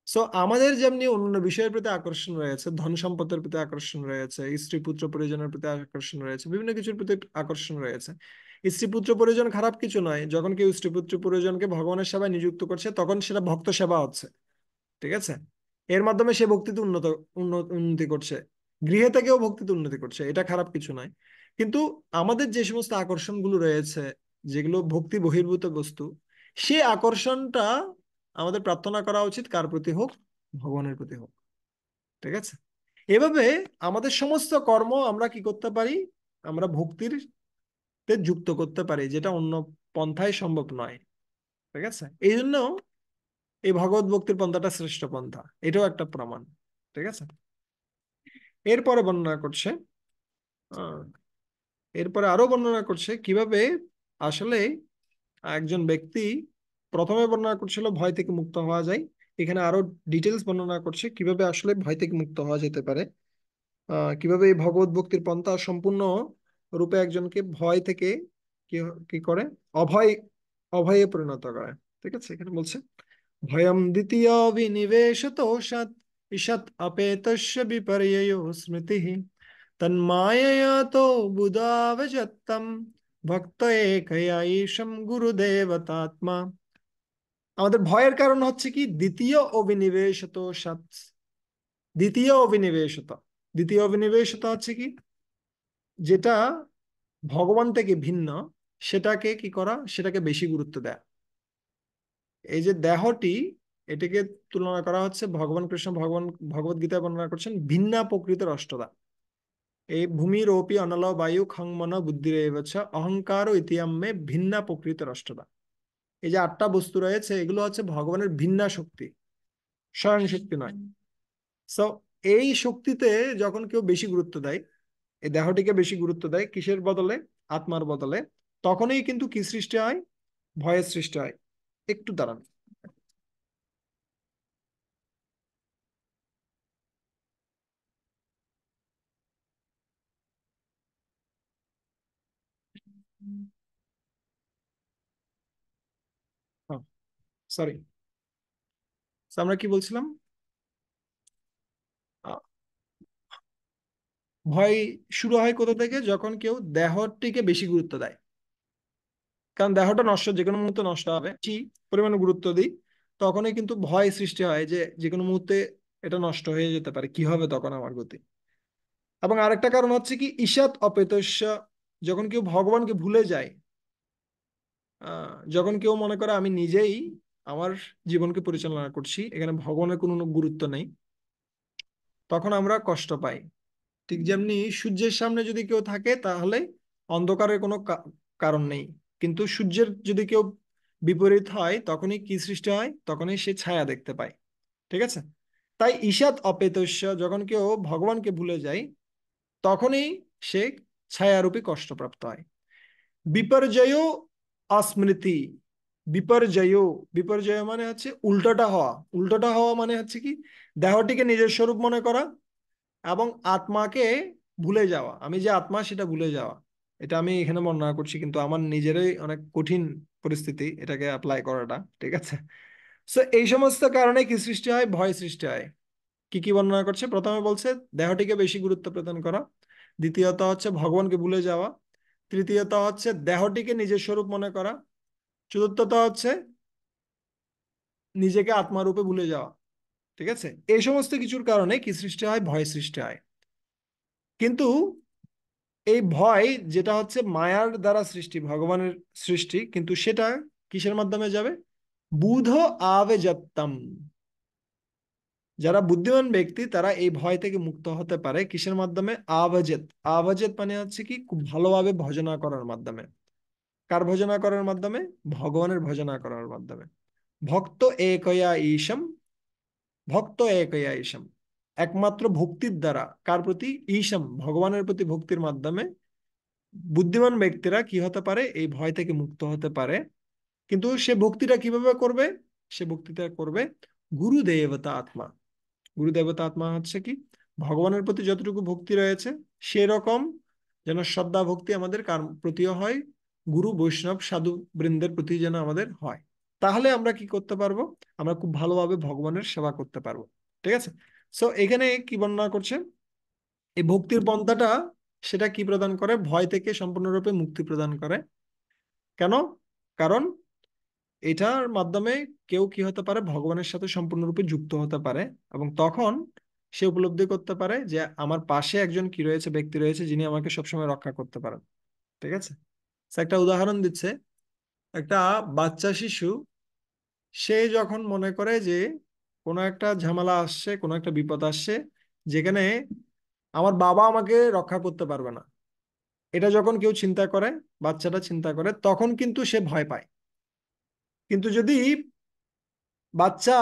সো আমাদের যেমনি অন্য বিষয়ের প্রতি আকর্ষণ রয়েছে, ধন সম্পদের প্রতি আকর্ষণ রয়েছে, স্ত্রী পুত্র পরিজনের প্রতি আকর্ষণ রয়েছে, বিভিন্ন কিছুর প্রতি আকর্ষণ রয়েছে। স্ত্রী পুত্র পরিজন খারাপ কিছু নয়, যখন কেউ স্ত্রী পুত্র পরিজনকে ভগবানের সেবায় নিযুক্ত করছে তখন সেটা ভক্ত সেবা হচ্ছে। ঠিক আছে? এর মাধ্যমে সে ভক্তিতে উন্নতি করছে, গৃহে থেকেও ভক্তিতে উন্নতি করছে, এটা খারাপ কিছু নয়। কিন্তু আমাদের যে সমস্ত আকর্ষণগুলো রয়েছে, যেগুলো ভক্তি বহির্ভূত বস্তু, সেই আকর্ষণটা আমাদের প্রার্থনা করা উচিত কার প্রতি হোক, ভগবানের প্রতি হোক। ঠিক আছে? এভাবে আমাদের সমস্ত কর্ম আমরা কি করতে পারি, আমরা ভক্তির তে যুক্ত করতে পারি, যেটা অন্য পন্থায় সম্ভব নয়। ঠিক আছে? এই জন্য এই ভগবত ভক্তির পন্থাটা শ্রেষ্ঠ পন্থা, এটাও একটা প্রমাণ। ঠিক আছে? এরপরে বর্ণনা করছে, আহ, এরপরে আরো বর্ণনা করছে কিভাবে আসলে একজন ব্যক্তি, প্রথমে বর্ণনা করছিল ভয় থেকে মুক্ত হওয়া যায়, এখানে আরো ডিটেলস বর্ণনা করছে কিভাবে আসলে ভয় থেকে মুক্ত হওয়া যেতে পারে। কিভাবে এই ভগবত ভক্তির পন্থা সম্পূর্ণ রূপে একজনকে ভয় থেকে কি কি করে, অভয়, অভয়ে পরিণত করে। ঠিক আছে? এখানে বলছে ভয়ম দ্বিতীয় বিনিবেশত সৎ ঈষৎ অপেতস্য বিপর্যয় স্মৃতি তন্মায়য়া তো বুধাবজত্তম ভক্ত একয়া ঈশম গুরুদেবতাত্মা। আমাদের ভয়ের কারণ হচ্ছে কি, দ্বিতীয় অভিনিবেশত সৎ। দ্বিতীয় অভিনিবেশত, দ্বিতীয় অভিনিবেশত হচ্ছে কি, যেটা ভগবান থেকে ভিন্ন, সেটাকে কি করা, সেটাকে বেশি গুরুত্ব দেয়া। এই যে দেহটি, এটাকে তুলনা করা হচ্ছে, ভগবান কৃষ্ণ ভগবান ভগবত গীতায় বর্ণনা করছেন ভিন্না প্রকৃতির অষ্টদা। এই ভূমির ওপি অনল বায়ু খং মন বুদ্ধিরেবচ অহংকার ও ইতিয়াম্মে ভিন্না প্রকৃতির অষ্টদা। এই যে আটটা বস্তু রয়েছে, এগুলো হচ্ছে ভগবানের ভিন্না শক্তি, স্বয়ং শক্তি নয়। সো এই শক্তিতে যখন কেউ বেশি গুরুত্ব দেয়, এই দেহটিকে বেশি গুরুত্ব দেয় কিসের বদলে, আত্মার বদলে, তখনই কিন্তু কি সৃষ্টি হয়, ভয়ের সৃষ্টি হয়। একটু দাঁড়ান। সরি, আমরা কি বলছিলাম? আহ, ভয় শুরু হয় কোথা থেকে, যখন কেউ দেহটিকে বেশি গুরুত্ব দেয়। কারণ দেহটা নষ্ট, যে কোনো মুহূর্তে নষ্ট হবে, বেশি পরিমাণে গুরুত্ব দিই, তখনই কিন্তু ভয় সৃষ্টি হয় যে যে কোনো মুহূর্তে এটা নষ্ট হয়ে যেতে পারে, কি হবে তখন আমার গতি। এবং আরেকটা কারণ হচ্ছে কি, ঈশাত অপেতস্য, যখন কেউ ভগবানকে ভুলে যায়, যখন কেউ মনে করে আমি নিজেই আমার জীবনকে পরিচালনা করছি, এখানে ভগবানের কোনো গুরুত্ব নেই, তখন আমরা কষ্ট পাই। ঠিক যেমনি সূর্যের সামনে যদি কেউ থাকে তাহলে অন্ধকারের কোনো কারণ নেই, কিন্তু সূর্যের যদি কেউ বিপরীত হয় তখনই কি সৃষ্টি হয়, তখনই সে ছায়া দেখতে পায়। ঠিক আছে? তাই ঈশাত অপেতস্য, যখন কেউ ভগবানকে ভুলে যায় তখনই সে ছায়ারূপী কষ্টপ্রাপ্ত হয়। বিপর্যয় অস্মৃতি, বিপর্যয়, বিপর্যয় মানে হচ্ছে উল্টোটা হওয়া। উল্টোটা হওয়া মানে হচ্ছে কি, দেহটিকে নিজের স্বরূপ মনে করা এবং আত্মাকে ভুলে যাওয়া, আমি যে আত্মা সেটা ভুলে যাওয়া। এটা আমি এখানে বর্ণনা করছি, কিন্তু আমার নিজেরই অনেক কঠিন পরিস্থিতি এটাকে অ্যাপ্লাই করাটা, ঠিক আছে? সো এই সমস্ত কারণে কি সৃষ্টি হয়? ভয় সৃষ্টি হয়। কি কি বর্ণনা করছে? প্রথমে বলছে দেহটিকে বেশি গুরুত্ব প্রদান করা, দ্বিতীয়ত হচ্ছে ভগবানকে ভুলে যাওয়া, তৃতীয়ত হচ্ছে দেহটিকে নিজের স্বরূপ মনে করা, চতুর্থত হচ্ছে নিজেকে আত্মারূপে ভুলে যাওয়া। ঠিক আছে? এই সমস্ত কিছুর কারণে কি সৃষ্টি হয়? ভয় সৃষ্টি হয়। কিন্তু এই ভয় যেটা হচ্ছে মায়ার দ্বারা সৃষ্টি, ভগবানের সৃষ্টি, কিন্তু সেটা কিসের মাধ্যমে যাবে? বুধ আবেজত্তম। যারা বুদ্ধিমান ব্যক্তি তারা এই ভয় থেকে মুক্ত হতে পারে কিসের মাধ্যমে? আভাজেত। আভাজেত মানে হচ্ছে কি? খুব ভালোভাবে ভজনা করার মাধ্যমে। কার ভজনা করার মাধ্যমে? ভগবানের ভজনা করার মাধ্যমে। ভক্ত একয়া ঈশম, ভক্ত একয়া ঈশম। একমাত্র ভক্তির দ্বারা কার প্রতি? ঈশম, ভগবানের প্রতি ভক্তির মাধ্যমে বুদ্ধিমান ব্যক্তিরা কি হতে পারে? এই ভয় থেকে মুক্ত হতে পারে। কিন্তু সে ভক্তিটা কিভাবে করবে? সে ভক্তিটা করবে গুরুদেবতা আত্মা। গুরুদেবতা আত্মা হচ্ছে কি? ভগবানের প্রতি যতটুকু ভক্তি রয়েছে সেরকম যেন শ্রদ্ধা ভক্তি আমাদের কার প্রতিও হয়, গুরু বৈষ্ণব সাধু বৃন্দের প্রতি যেন আমাদের হয়। তাহলে আমরা কি করতে পারবো? আমরা খুব ভালোভাবে ভগবানের সেবা করতে পারবো। ঠিক আছে? সো এখানে কি বর্ণনা করছে? এই ভক্তির পন্থাটা সেটা কি প্রদান করে? ভয় থেকে সম্পূর্ণরূপে মুক্তি প্রদান করে। কেন? কারণ এটার মাধ্যমে কেউ কি হতে পারে? ভগবানের সাথে সম্পূর্ণরূপে যুক্ত হতে পারে, এবং তখন সে উপলব্ধি করতে পারে যে আমার পাশে একজন কি রয়েছে, ব্যক্তি রয়েছে যিনি আমাকে সবসময় রক্ষা করতে পারেন। ঠিক আছে? তো একটা উদাহরণ দিচ্ছে, একটা বাচ্চা শিশু, সে যখন মনে করে যে কোনো একটা ঝামেলা আসছে, কোনো একটা বিপদ আসছে যেখানে আমার বাবা আমাকে রক্ষা করতে পারবে না, এটা যখন কেউ চিন্তা করে, বাচ্চাটা চিন্তা করে, তখন কিন্তু সে ভয় পায়। কিন্তু যদি বাচ্চা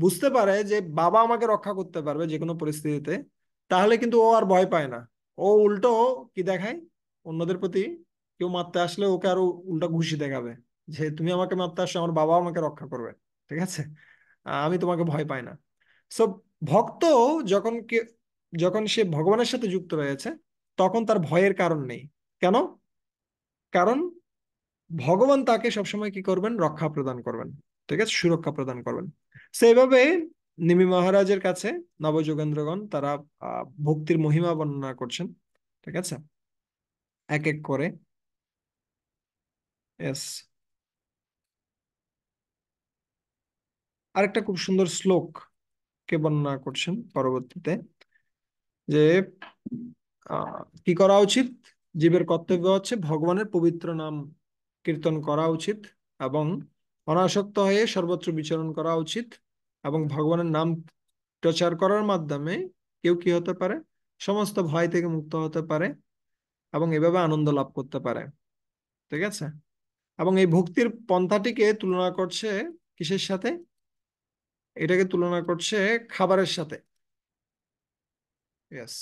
বুঝতে পারে যে বাবা আমাকে রক্ষা করতে পারবে যে কোনো পরিস্থিতিতে, তাহলে কিন্তু ও আর ভয় পায় না। ও উল্টো কি দেখায়? অন্যদের প্রতি কেউ মারতে আসলে ওকে আরো উল্টা ঘুষি দেখাবে, যে তুমি আমাকে মারতে আসছো, আমার বাবা আমাকে রক্ষা করবে। ঠিক আছে? আমি তোমাকে ভয় পাই না। সো ভক্ত যখন যখন সে ভগবানের সাথে যুক্ত রয়েছে, তখন তার ভয়ের কারণ নেই। কেন? কারণ ভগবান তাকে সবসময় কি করবেন? রক্ষা প্রদান করবেন। ঠিক আছে? সুরক্ষা প্রদান করবেন। সেইভাবে নিমি মহারাজের কাছে নবযোগেন্দ্রগণ তারা ভক্তির মহিমা বর্ণনা করছেন। ঠিক আছে? এক এক করে। এস, আরেকটা খুব সুন্দর শ্লোক কে বর্ণনা করছেন পরবর্তীতে, যে কি করা উচিত? জীবের কর্তব্য হচ্ছে ভগবানের পবিত্র নাম কীর্তন করা উচিত, এবং অনাসক্ত হয়ে সর্বত্র বিচরণ করা উচিত, এবং ভগবানের নাম প্রচার করার মাধ্যমে কেউ কি হতে পারে? সমস্ত ভয় থেকে মুক্ত হতে পারে, এবং এভাবে আনন্দ লাভ করতে পারে। ঠিক আছে? এবং এই ভক্তির পন্থাটিকে তুলনা করছে কিসের সাথে? এটাকে তুলনা করছে খাবারের সাথে। Yes,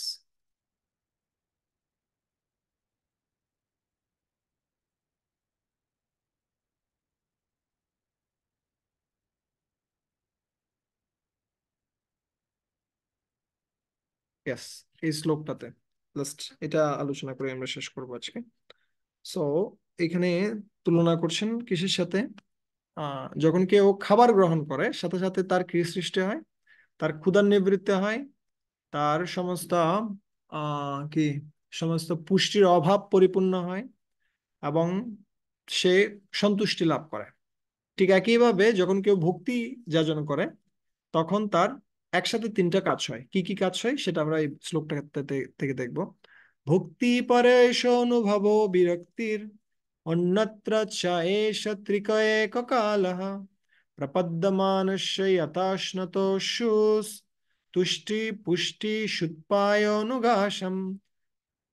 yes. এই শ্লোকটাতে জাস্ট এটা আলোচনা করে আমরা শেষ করবো আজকে। সো এখানে তুলনা করছেন কিসের সাথে? যখন কেউ খাবার গ্রহণ করে সাথে সাথে তার কি সৃষ্টি হয়? তার ক্ষুধার নিবৃত্তি হয়, তার সমস্ত কি সমস্ত পুষ্টির অভাব পরিপূর্ণ হয়, এবং সে সন্তুষ্টি লাভ করে। ঠিক একইভাবে যখন কেউ ভক্তি যাজন করে, তখন তার একসাথে তিনটা কাজ হয়। কি কি কাজ হয় সেটা আমরা এই শ্লোকটা থেকে দেখব। ভক্তি পরেশ অনুভব বিরক্তির, অন্যত্র চ এষ ত্রিকয়েক কালঃ, প্রপদ্যমানস্য যথাশ্নতোষুস, তুষ্টি পুষ্টি সুৎপায়নুগাসম।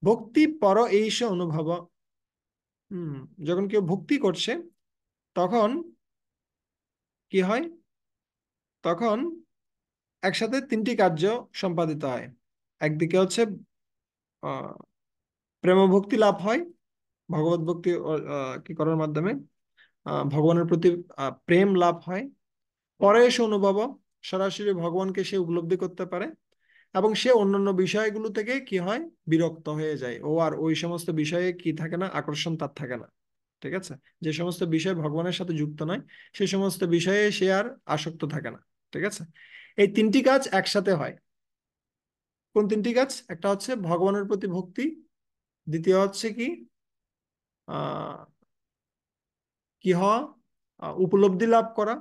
ভক্তি পর এইস অনুভব। হম, যখন কেউ ভক্তি করছে তখন কি হয়? তখন একসাথে তিনটি কার্য সম্পাদিত হয়। একদিকে হচ্ছে আহ প্রেম ভক্তি লাভ হয়, ভগবত ভক্তি কি করার মাধ্যমে ভগবানের প্রতি প্রেম লাভ হয়। পরে এসে অনুভব, সরাসরি ভগবানকে সে উপলব্ধি করতে পারে, এবং সে অন্যান্য বিষয়গুলো থেকে কি হয়, বিরক্ত হয়ে যায়। ও আর ওই সমস্ত বিষয়ে কি থাকে না, আকর্ষণ তার থাকে না। ঠিক আছে, যে সমস্ত বিষয় ভগবানের সাথে যুক্ত নয় সে সমস্ত বিষয়ে সে আর আসক্ত থাকে না। ঠিক আছে, এই তিনটি কাজ একসাথে হয়। কোন তিনটি কাজ? একটা হচ্ছে ভগবানের প্রতি ভক্তি, দ্বিতীয় হচ্ছে কি আহ কি হওয়া, উপলব্ধি লাভ করা,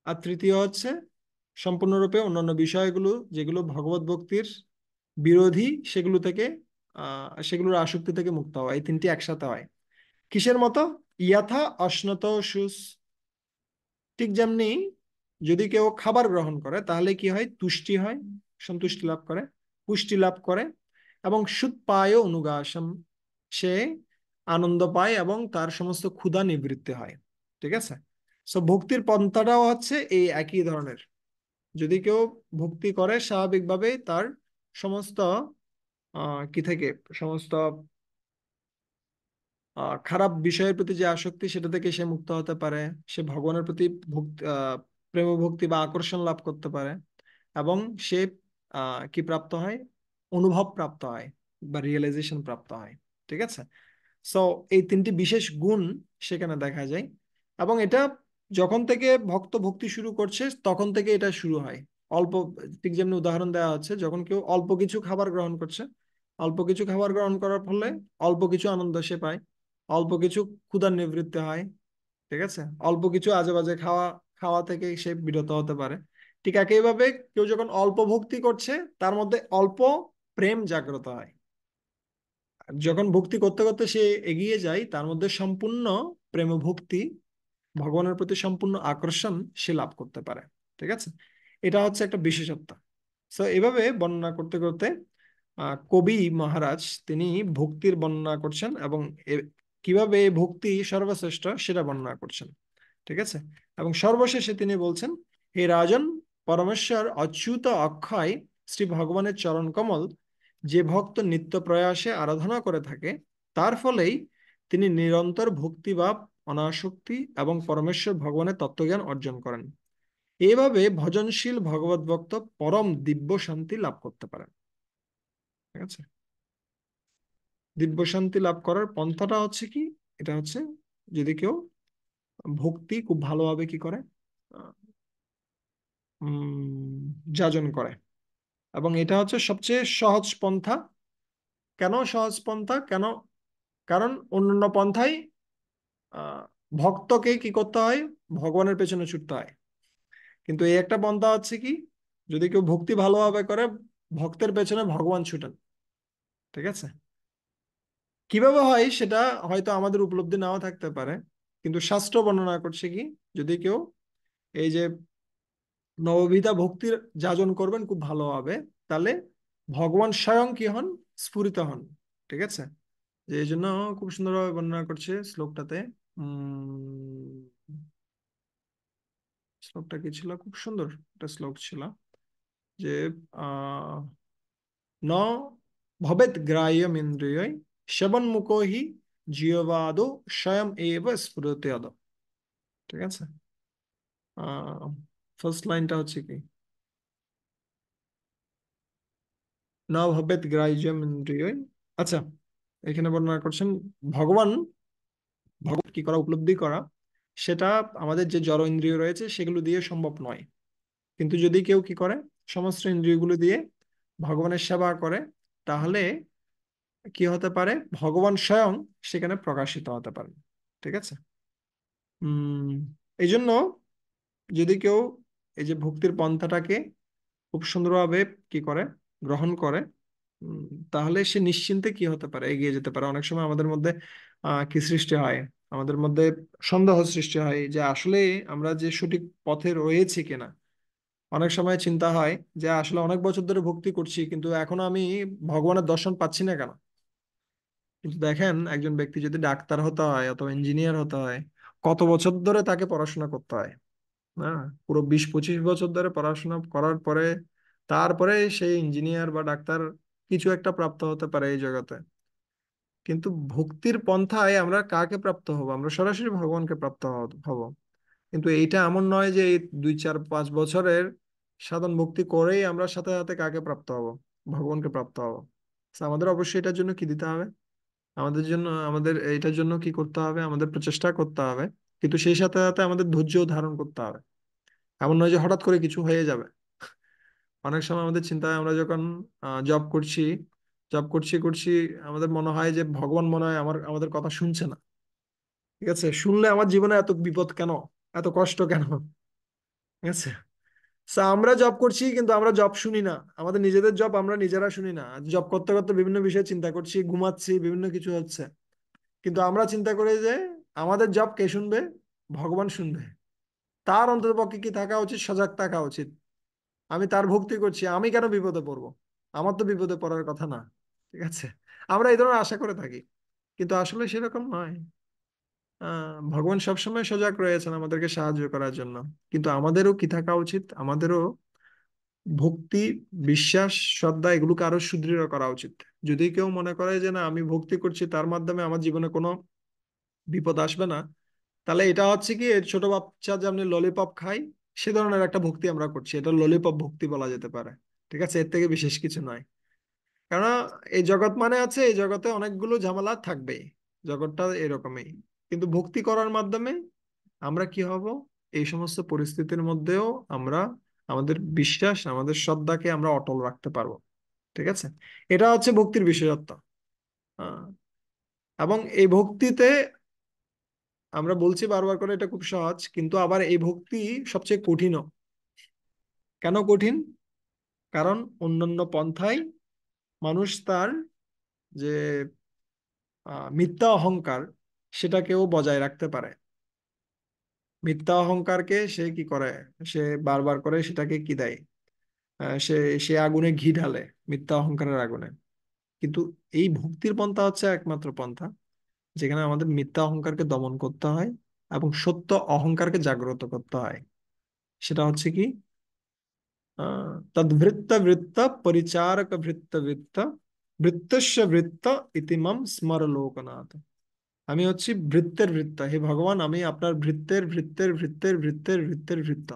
আর তৃতীয় হচ্ছে সম্পূর্ণরূপে অন্যান্য বিষয়গুলো যেগুলো ভগবত ভক্তির বিরোধী সেগুলো থেকে সেগুলোর আসক্তি থেকে মুক্ত হওয়া। এই তিনটি একসাথে হয়। কিসের মতো? ইয়াথা অশ্নতো সুস, ঠিক যেমনি যদি কেউ খাবার গ্রহণ করে তাহলে কি হয়, তুষ্টি হয়, সন্তুষ্টি লাভ করে, পুষ্টি লাভ করে, এবং সুতপায় অনুগাসম, সে আনন্দ পায় এবং তার সমস্ত ক্ষুধা নিবৃত্তি হয়। ঠিক আছে, সো ভক্তির পন্থাটাও হচ্ছে এই একই ধরনের। যদি কেউ ভক্তি করে স্বাভাবিকভাবে তার সমস্ত কি থেকে, সমস্ত খারাপ বিষয়ের প্রতি যে আসক্তি সেটা থেকে সে মুক্ত হতে পারে। সে ভগবানের প্রতি ভক্তি, প্রেম ভক্তি বা আকর্ষণ লাভ করতে পারে, এবং সে কি প্রাপ্ত হয়, অনুভব প্রাপ্ত হয় বা রিয়েলাইজেশন প্রাপ্ত হয়। ঠিক আছে, সো এই তিনটি বিশেষ গুণ সেখানে দেখা যায়। এবং এটা যখন থেকে ভক্ত ভক্তি শুরু করছে তখন থেকে এটা শুরু হয়। অল্প, ঠিক যেমনি উদাহরণ দেওয়া হচ্ছে, যখন কেউ অল্প কিছু খাবার গ্রহণ করছে, অল্প কিছু খাবার গ্রহণ করার ফলে অল্প কিছু আনন্দ সে পায়, অল্প কিছু ক্ষুধার নিবৃত্তি হয়। ঠিক আছে, অল্প কিছু আজে বাজে খাওয়া খাওয়া থেকে সে বিরত হতে পারে। ঠিক একইভাবে কেউ যখন অল্প ভক্তি করছে তার মধ্যে অল্প প্রেম জাগ্রত হয়। যখন ভক্তি করতে করতে সে এগিয়ে যায় তার মধ্যে সম্পূর্ণ প্রেম ভক্তি, ভগবানের প্রতি সম্পূর্ণ আকর্ষণ সে লাভ করতে পারে। ঠিক আছে, এটা হচ্ছে একটা বিশেষত্ব। সো এভাবে বর্ণনা করতে করতে কবি মহারাজ তিনি ভক্তির বর্ণনা করছেন, এবং কিভাবে এই ভক্তি সর্বশ্রেষ্ঠ সেটা বর্ণনা করছেন। ঠিক আছে, এবং সর্বশেষে তিনি বলছেন, হে রাজন, পরমেশ্বর অচ্যুত অক্ষয় শ্রী ভগবানের চরণ কমল যে ভক্ত নিত্য প্রয়াসে আরাধনা করে থাকে তার ফলেই তিনি নিরন্তর ভক্তিভাব, অনাসক্তি এবং পরমেশ্বর ভগবানের তত্ত্বজ্ঞান অর্জন করেন। এভাবে ভজনশীল ভগবত ভক্ত পরম দিব্য শান্তি লাভ করতে পারেন। ঠিক আছে, দিব্য শান্তি লাভ করার পন্থাটা হচ্ছে কি, এটা হচ্ছে যদি কেউ ভক্তি খুব ভালোভাবে কি করে, আহ, যাজন করে। এবং এটা হচ্ছে সবচেয়ে সহজ পন্থা। কেন সহজ পন্থা? কেন? কারণ অন্যান্য পন্থায় আহ ভক্তকে কি করতে হয়, ভগবানের পেছনে ছুটতে হয়। কিন্তু এই একটা পন্থা হচ্ছে কি, যদি কেউ ভক্তি ভালোভাবে করে ভক্তের পেছনে ভগবান ছুটেন। ঠিক আছে, কিভাবে হয় সেটা হয়তো আমাদের উপলব্ধি নাও থাকতে পারে, কিন্তু শাস্ত্র বর্ণনা করছে কি, যদি কেউ এই যে নববিধা ভক্তির যাজন করবেন খুব ভালোভাবে, তাহলে ভগবান স্বয়ং কি হন, স্ফুরিত হন। ঠিক আছে, যে এই জন্য খুব সুন্দরভাবে বর্ণনা করছে শ্লোকটাতে। শ্লোকটা কি ছিল, খুব সুন্দর একটা শ্লোক ছিল, যে আহ ন ভবেত গ্রাহ্যম ইন্দ্রিয় শ্রবণমুখো হি জিহ্বাদো স্বয়ং এব স্ফুরতেদ। ঠিক আছে, ফার্স্ট লাইনটা হচ্ছে কি, ন ভবেত গ্রাহ্যম ইন্দ্রিয়। আচ্ছা, এখানে বর্ণনা করছেন ভগবান, ভগবান কি করা, উপলব্ধি করা, সেটা আমাদের যে জড় ইন্দ্রিয় রয়েছে সেগুলো দিয়ে সম্ভব নয়। কিন্তু যদি কেউ কি করে, সমস্ত ইন্দ্রিয়গুলো দিয়ে ভগবানের সেবা করে, তাহলে কি হতে পারে, ভগবান স্বয়ং সেখানে প্রকাশিত হতে পারেন। ঠিক আছে, উম এই জন্য যদি কেউ এই যে ভক্তির পন্থাটাকে খুব সুন্দরভাবে কি করে, গ্রহণ করে, উম, তাহলে সে নিশ্চিন্তে কি হতে পারে, এগিয়ে যেতে পারে। অনেক সময় আমাদের মধ্যে কি সৃষ্টি হয়, আমাদের মধ্যে সন্দেহ সৃষ্টি হয় যে আসলে আমরা যে সঠিক পথে রয়েছি কিনা। অনেক সময় চিন্তা হয় যে আসলে অনেক বছর ধরে ভক্তি করছি কিন্তু এখনো আমি ভগবানের দর্শন পাচ্ছি না কেন। কিন্তু দেখেন, একজন ব্যক্তি যদি ডাক্তার হতে হয় অথবা ইঞ্জিনিয়ার হতে হয়, কত বছর ধরে তাকে পড়াশোনা করতে হয় না, পুরো 20-25 বছর ধরে পড়াশোনা করার পরে তারপরে সেই ইঞ্জিনিয়ার বা ডাক্তার কিছু একটা প্রাপ্ত হতে পারে এই জগতে। কিন্তু ভক্তির পন্থায় আমরা কাকে প্রাপ্ত হব, আমরা সরাসরি ভগবানকে প্রাপ্ত হব। কিন্তু এইটা এমন নয় যে এই 2-4-5 বছরের সাধন ভক্তি করেই আমরা সাথে সাথে কাকে প্রাপ্ত হব? ভগবানকে প্রাপ্ত হব। So, আমাদের অবশ্যই এটার জন্য কি দিতে হবে? আমাদের এটার জন্য কি করতে হবে? আমাদের প্রচেষ্টা করতে হবে, কিন্তু সেই সাথে সাথে আমাদের ধৈর্য ধারণ করতে হবে। এমন নয় যে হঠাৎ করে কিছু হয়ে যাবে। অনেক সময় আমাদের চিন্তায় আমরা যখন জব করছি, করছি, আমাদের মনে হয় যে ভগবান মনে হয় আমাদের কথা শুনছে না। ঠিক আছে, শুনলে আমার জীবনে এত বিপদ কেন, এত কষ্ট কেন? ঠিক আছে। So, আমরা জব করছি কিন্তু আমরা জব শুনি না, আমাদের নিজেদের জব আমরা নিজেরা শুনি না। জব করতে করতে বিভিন্ন বিষয়ে চিন্তা করছি, ঘুমাচ্ছি, বিভিন্ন কিছু হচ্ছে, কিন্তু আমরা চিন্তা করি যে আমাদের জব কে শুনবে? ভগবান শুনবে। তার অন্ততপক্ষে কি থাকা উচিত? সজাগ থাকা উচিত। আমি তার ভক্তি করছি, আমি কেন বিপদে পড়বো? আমার তো বিপদে পড়ার কথা না। ঠিক আছে, আমরা এই ধরনের আশা করে থাকি, কিন্তু আসলে সেরকম নয়। ভগবান সবসময় সজাগ রয়েছেন আমাদেরকে সাহায্য করার জন্য, কিন্তু আমাদেরও কি থাকা উচিত? আমাদেরও ভক্তি, বিশ্বাস, শ্রদ্ধা এগুলোকে আরো সুদৃঢ় করা উচিত। যদি কেউ মনে করে যে না, আমি ভক্তি করছি, তার মাধ্যমে আমার জীবনে কোনো বিপদ আসবে না, তাহলে এটা হচ্ছে কি, এর ছোট বাচ্চা যেমনি ললিপপ খায়, সে ধরনের একটা ভক্তি আমরা করছি। এটা ললিপপ ভক্তি বলা যেতে পারে। ঠিক আছে, এর থেকে বিশেষ কিছু নয়। কারণ এই জগৎ মানে আছে, এই জগতে অনেকগুলো ঝামেলা থাকবেই, জগৎটা এরকমই। কিন্তু ভক্তি করার মাধ্যমে আমরা কি হব? এই সমস্ত পরিস্থিতির মধ্যেও আমরা আমাদের বিশ্বাস, আমাদের শ্রদ্ধাকে আমরা অটল রাখতে পারবো। ঠিক আছে, এটা হচ্ছে ভক্তির বিশেষত্ব। আহ, এবং এই ভক্তিতে আমরা বলছি বারবার করে এটা খুব সহজ, কিন্তু আবার এই ভক্তি সবচেয়ে কঠিনও। কেন কঠিন? কারণ অন্যান্য পন্থায় মানুষ তার যে মিথ্যা অহংকার, সেটাকেও বজায় রাখতে পারে। মিথ্যা অহংকারকে সে কি করে? সে বারবার করে সেটাকে কি দেয়? সে সে আগুনে ঘি ঢালে, মিথ্যা অহংকারের আগুনে। কিন্তু এই ভক্তির পন্থা হচ্ছে একমাত্র পন্থা যেখানে আমাদের মিথ্যা অহংকারকে দমন করতে হয় এবং সত্য অহংকারকে জাগ্রত করতে হয়। সেটা হচ্ছে কি? তদ্বৃত্ত বৃত্ত পরিচারক বৃত্ত বৃত্ত বৃত্তস্য বৃত্ত ইতিমম স্মর লোকনাথ। আমি হচ্ছি বৃত্তের বৃত্ত, হে ভগবান, আমি আপনার বৃত্তের বৃত্তের বৃত্তের বৃত্তের বৃত্তের বৃত্ত।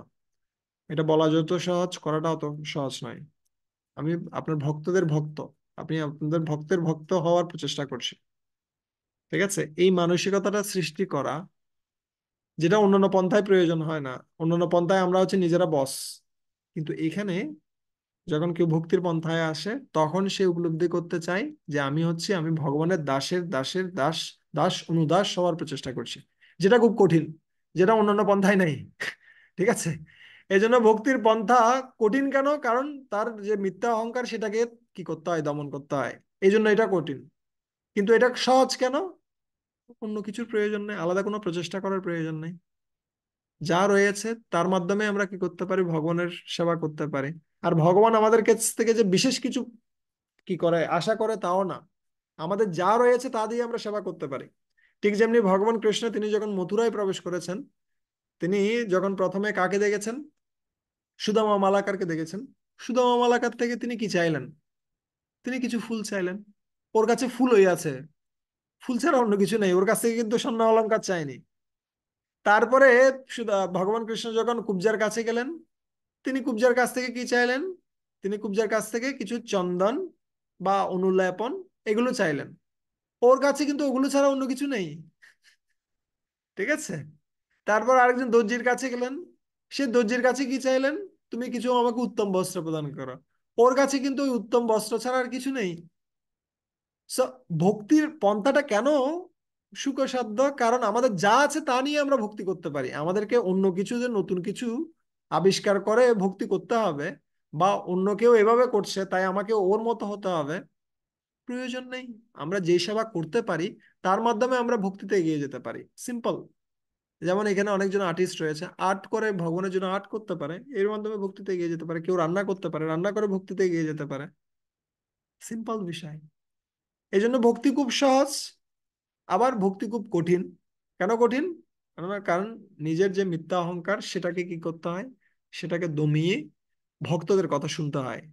এটা বলা যত সহজ, করাটা অত সহজ নয়। আমি আপনার ভক্তদের ভক্ত, আপনি আপনাদের ভক্তের ভক্ত হওয়ার প্রচেষ্টা করছি। ঠিক আছে, এই মানসিকতাটা সৃষ্টি করা, যেটা অন্যান্য পন্থায় প্রয়োজন হয় না। অন্যান্য পন্থায় আমরা হচ্ছে নিজেরা বস, কিন্তু এখানে যখন কেউ ভক্তির পন্থায় আসে, তখন সে উপলব্ধি করতে চায় যে আমি ভগবানের দাসের দাসের দাস, দাস অনুদাস হওয়ার প্রচেষ্টা করছি, যেটা খুব কঠিন, যেটা অন্যান্য পন্থায় নাই। ঠিক আছে, এই জন্য ভক্তির পন্থা কঠিন কেন? কারণ তার যে মিথ্যা অহংকার, সেটাকে কি করতে হয়? দমন করতে হয়। এই জন্য এটা কঠিন। কিন্তু এটা সহজ কেন? অন্য কিছুর প্রয়োজন নেই, আলাদা কোনো প্রচেষ্টা করার প্রয়োজন নেই। যা রয়েছে তার মাধ্যমে আমরা কি করতে পারি? ভগবানের সেবা করতে পারি। আর ভগবান আমাদের কাছ থেকে যে বিশেষ কিছু কি করে আশা করে তাও না, আমাদের যা রয়েছে তা দিয়ে আমরা সেবা করতে পারি। ঠিক যেমনি ভগবান কৃষ্ণ, তিনি যখন মথুরায় প্রবেশ করেছেন, তিনি যখন প্রথমে কাকে দেখেছেন? সুদামা মালাকারকে দেখেছেন। সুদামা মালাকার থেকে তিনি কি চাইলেন? তিনি কিছু ফুল চাইলেন। ওর কাছে ফুলই আছে, ফুল ছাড়া অন্য কিছু নেই। ওর কাছ থেকে কিন্তু স্বর্ণ অলংকার চাইনি। তারপরে ভগবান কৃষ্ণ যখন কুব্জার কাছে গেলেন, তিনি কুব্জার কাছ থেকে কি চাইলেন? তিনি কুব্জার কাছ থেকে কিছু চন্দন বা অনুলেপন এগুলো চাইলেন। ওর কাছে কিন্তু ওগুলো ছাড়া অন্য কিছু নেই। ঠিক আছে, তারপর আরেকজন দর্জির কাছে গেলেন, সে দর্জির কাছে কি চাইলেন? তুমি কিছু আমাকে উত্তম বস্ত্র প্রদান করো। ওর কাছে কিন্তু ওই উত্তম বস্ত্র ছাড়া আর কিছু নেই। So, ভক্তির পন্থাটা কেন সুখসাধ্য? কারণ আমাদের যা আছে তা নিয়ে আমরা ভক্তি করতে পারি। আমাদেরকে অন্য কিছু, যে নতুন কিছু আবিষ্কার করে ভক্তি করতে হবে, বা অন্য কেউ এভাবে করছে তাই আমাকে ওর মতো হতে হবে, প্রয়োজন নেই। আমরা যে সেবা করতে পারি তার মাধ্যমে আমরা ভক্তিতে এগিয়ে যেতে পারি। সিম্পল। যেমন এখানে অনেকজন আর্টিস্ট রয়েছে, আর্ট করে ভগবানের জন্য আর্ট করতে পারে, এর মাধ্যমে ভক্তিতে এগিয়ে যেতে পারে। কেউ রান্না করতে পারে, রান্না করে ভক্তিতে এগিয়ে যেতে পারে। সিম্পল বিষয়। এই জন্য ভক্তি খুব সহজ, আবার ভক্তি খুব কঠিন। কেন কঠিন? কারণ নিজের যে মিথ্যা অহংকার, সেটাকে কি করতে হয়? সেটাকে দমিয়ে ভক্তদের কথা শুনতে হয়।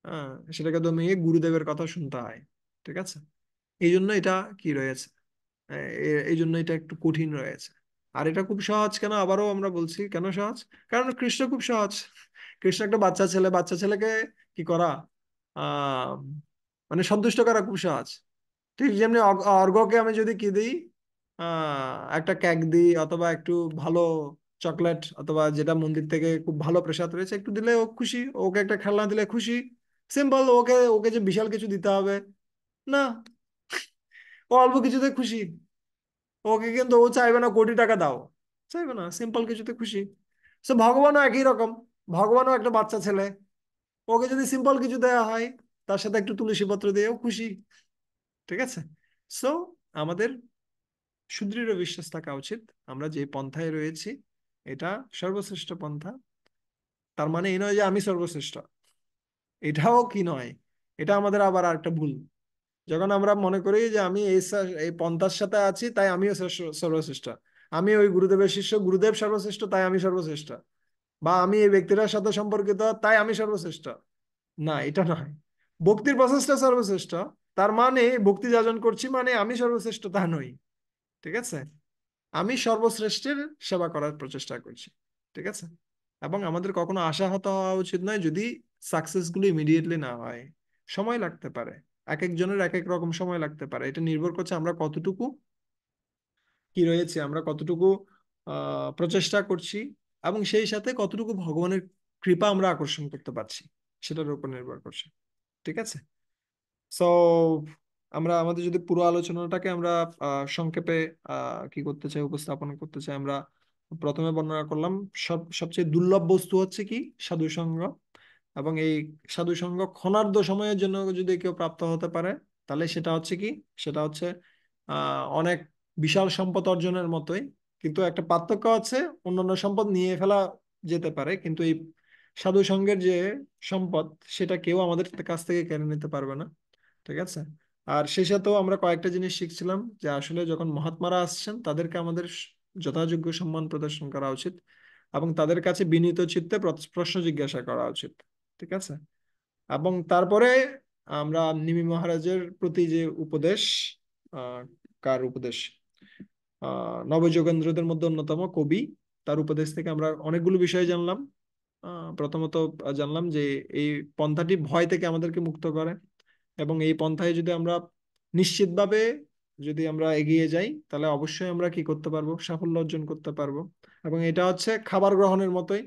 হ্যাঁ, সেটাকে দমিয়ে গুরুদেবের কথা শুনতে হয়। ঠিক আছে, এই জন্য এটা কি রয়েছে, এই জন্য এটা একটু কঠিন রয়েছে। আর এটা খুব সহজ কেন? আবারও আমরা বলছি কেন সহজ? কারণ কৃষ্ণ খুব সহজ। কৃষ্ণ একটা বাচ্চা ছেলেকে কি করা, আহ মানে সন্তুষ্ট করা খুব সহজ। ঠিক যেমনি অর্ঘ্যকে আমি যদি কি দিই, একটা কেক দিই অথবা একটু ভালো চকলেট, অথবা যেটা মন্দির থেকে খুব ভালো প্রসাদ রয়েছে একটু দিলে ও খুশি, ওকে একটা খেলনা দিলে খুশি। সিম্পল। ওকে ওকে যে বিশাল কিছু দিতে হবে না, ও অল্প কিছুতে খুশি। ওকে কিন্তু ও চাইবে না কোটি টাকা দাও, চাইবে না, সিম্পল কিছুতে খুশি। সো ভগবানও একই রকম, ভগবানও একটা বাচ্চা ছেলে, ওকে যদি সিম্পল কিছু দেওয়া হয়, তার সাথে একটু তুলসী পত্র দিয়েও খুশি। ঠিক আছে। সো আমাদের সুদৃঢ় বিশ্বাস থাকা উচিত আমরা যে পন্থায় রয়েছি এটা সর্বশ্রেষ্ঠ পন্থা। তার মানে এই নয় যে আমি সর্বশ্রেষ্ঠ, এটাও কি নয়। এটা আমাদের আবার আরেকটা ভুল। যখন আমরা মনে করি যে আমি এই পন্থার সাথে আছি তাই আমিও সর্বশ্রেষ্ঠ, আমি ওই গুরুদেবের শিষ্য, গুরুদেব সর্বশ্রেষ্ঠ তাই আমি সর্বশ্রেষ্ঠ, বা আমি এই ব্যক্তিটার সাথে সম্পর্কিত তাই আমি সর্বশ্রেষ্ঠ। না, এটা নয়। ভক্তির প্রসেসটা সর্বশ্রেষ্ঠ, তার মানে ভক্তি যাজন করছি মানে আমি সর্বশ্রেষ্ঠ তা নই। ঠিক আছে। আমি সর্বশ্রেষ্ঠের সেবা করার প্রচেষ্টা করছি। ঠিক আছে। এবং আমাদের কখনো আশাহত হওয়া উচিত নয় যদি সাকসেস গুলো ইমিডিয়েটলি না হয়, সময় লাগতে পারে। এক একজনের এক এক রকম সময় লাগতে পারে, এটা নির্ভর করছে আমরা কতটুকু কি রয়েছে, আমরা কতটুকু প্রচেষ্টা করছি, এবং সেই সাথে কতটুকু ভগবানের কৃপা আমরা আকর্ষণ করতে পারছি, সেটার উপর নির্ভর করছে। ঠিক আছে। সো আমরা আমাদের যদি পুরো আলোচনাটাকে আমরা সংক্ষেপে কি করতে চাই, উপস্থাপন করতে চাই, আমরা প্রথমে বর্ণনা করলাম সবচেয়ে দুর্লভ বস্তু হচ্ছে কি, সাধু সঙ্গ। এবং এই সাধু সঙ্গ ক্ষণার্ধ সময়ের জন্য যদি কেউ প্রাপ্ত হতে পারে, তাহলে সেটা হচ্ছে কি, সেটা হচ্ছে অনেক বিশাল সম্পদ অর্জনের মতোই। কিন্তু একটা পার্থক্য আছে, অন্যান্য সম্পদ নিয়ে ফেলা যেতে পারে, কিন্তু এই সাধু সঙ্গের যে সম্পদ সেটা কেউ আমাদের কাছ থেকে কেড়ে নিতে পারবে না। ঠিক আছে। আর সেই সাথেও আমরা কয়েকটা জিনিস শিখছিলাম, যে আসলে যখন মহাত্মারা আসছেন তাদেরকে আমাদের যথাযোগ্য সম্মান প্রদর্শন করা উচিত, এবং তাদের কাছে বিনীত চিত্তে প্রশ্ন জিজ্ঞাসা করা উচিত। ঠিক আছে। এবং তারপরে আমরা নিমি মহারাজের প্রতি যে উপদেশ, আহ কার উপদেশ, নবযোগেন্দ্রদের মধ্যে অন্যতম কবি, তার উপদেশ থেকে আমরা অনেকগুলো বিষয় জানলাম। প্রথমত জানলাম যে এই পন্থাটি ভয় থেকে আমাদেরকে মুক্ত করে, এবং এই পন্থায় যদি আমরা নিশ্চিতভাবে যদি আমরা এগিয়ে যাই তাহলে অবশ্যই আমরা কি করতে পারবো, সাফল্য অর্জন করতে পারবো। এবং এটা হচ্ছে খাবার গ্রহণের মতোই,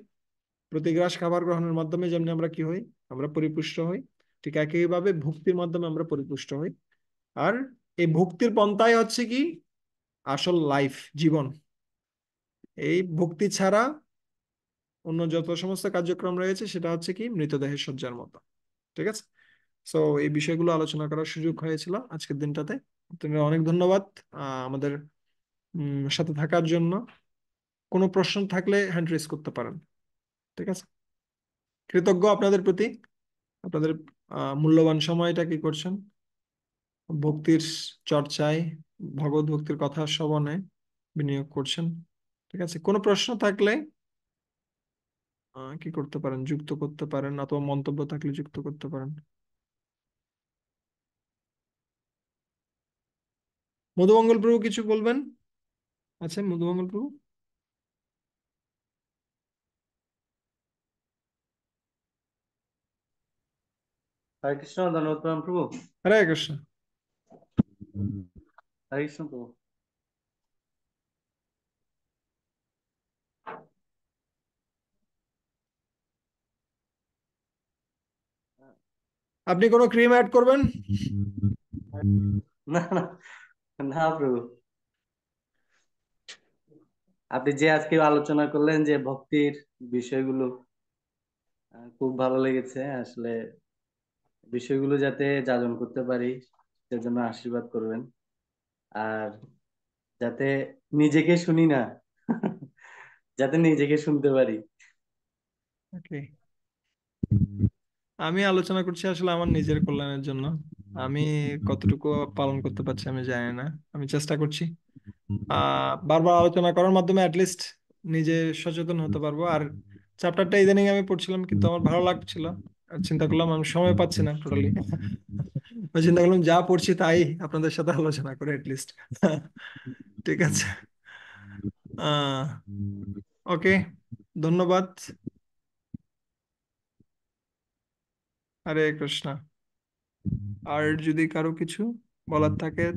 প্রতি গ্রাস খাবার গ্রহণের মাধ্যমে যেমনি আমরা কি হই, আমরা পরিপুষ্ট হই, ঠিক একইভাবে ভক্তির মাধ্যমে আমরা পরিপুষ্ট হই। আর এই ভক্তির পন্থাই হচ্ছে কি আসল লাইফ, জীবন। এই ভক্তি ছাড়া অন্য যত সমস্ত কার্যক্রম রয়েছে সেটা হচ্ছে কি মৃতদেহের শয্যার মতো। ঠিক আছে। সো এই বিষয়গুলো আলোচনা করার সুযোগ হয়েছিল আজকের দিনটাতে। আপনাদের অনেক ধন্যবাদ আমাদের সাথে থাকার জন্য। কোনো প্রশ্ন থাকলে হ্যান্ড রেজ করতে পারেন। ঠিক আছে। কৃতজ্ঞ আপনাদের প্রতি, আপনাদের মূল্যবান সময়টা কি করছেন ভক্তির চর্চায়, ভগবত ভক্তির কথা শ্রবণে বিনিয়োগ করছেন। ঠিক আছে। কোনো প্রশ্ন থাকলে কি করতে পারেন, যুক্ত করতে পারেন, অথবা মন্তব্য থাকলে যুক্ত করতে পারেন। মধুমঙ্গল প্রভু কিছু বলবেন? আচ্ছা, মধুমঙ্গল প্রভু। হরে কৃষ্ণ, ধন্যবাদ প্রণাম প্রভু। হরে কৃষ্ণ। হরে কৃষ্ণ প্রভু। আপনি কোনো ক্রিম অ্যাড করবেন? না না, না প্রভু, আপনি যে আজকে আলোচনা করলেন যে ভক্তির বিষয়গুলো, খুব ভালো লেগেছে আসলে। বিষয়গুলো যাতে যাজন করতে পারি সেজন্য আশীর্বাদ করবেন। আর যাতে নিজেকে শুনি না, যাতে নিজেকে শুনতে পারি। ওকে। আমি আলোচনা করছি আসলে আমার নিজের কল্যাণের জন্য। আমি কতটুকু পালন করতে পারছি আমি জানি না, আমি চেষ্টা করছি। বারবার আলোচনা করার মাধ্যমে অ্যাটলিস্ট নিজে সচেতন হতে পারবো। আর চ্যাপ্টারটা ইদানিং আমি পড়ছিলাম কিন্তু আমার ভালো লাগছিল, আর চিন্তা করলাম আমি সময় পাচ্ছি না টোটালি। চিন্তা করলাম যা পড়ছি তাই আপনাদের সাথে আলোচনা করে অ্যাটলিস্ট। ঠিক আছে। আহ ওকে, ধন্যবাদ। হরে কৃষ্ণ। আর যদি কারো কিছু বলার থাকে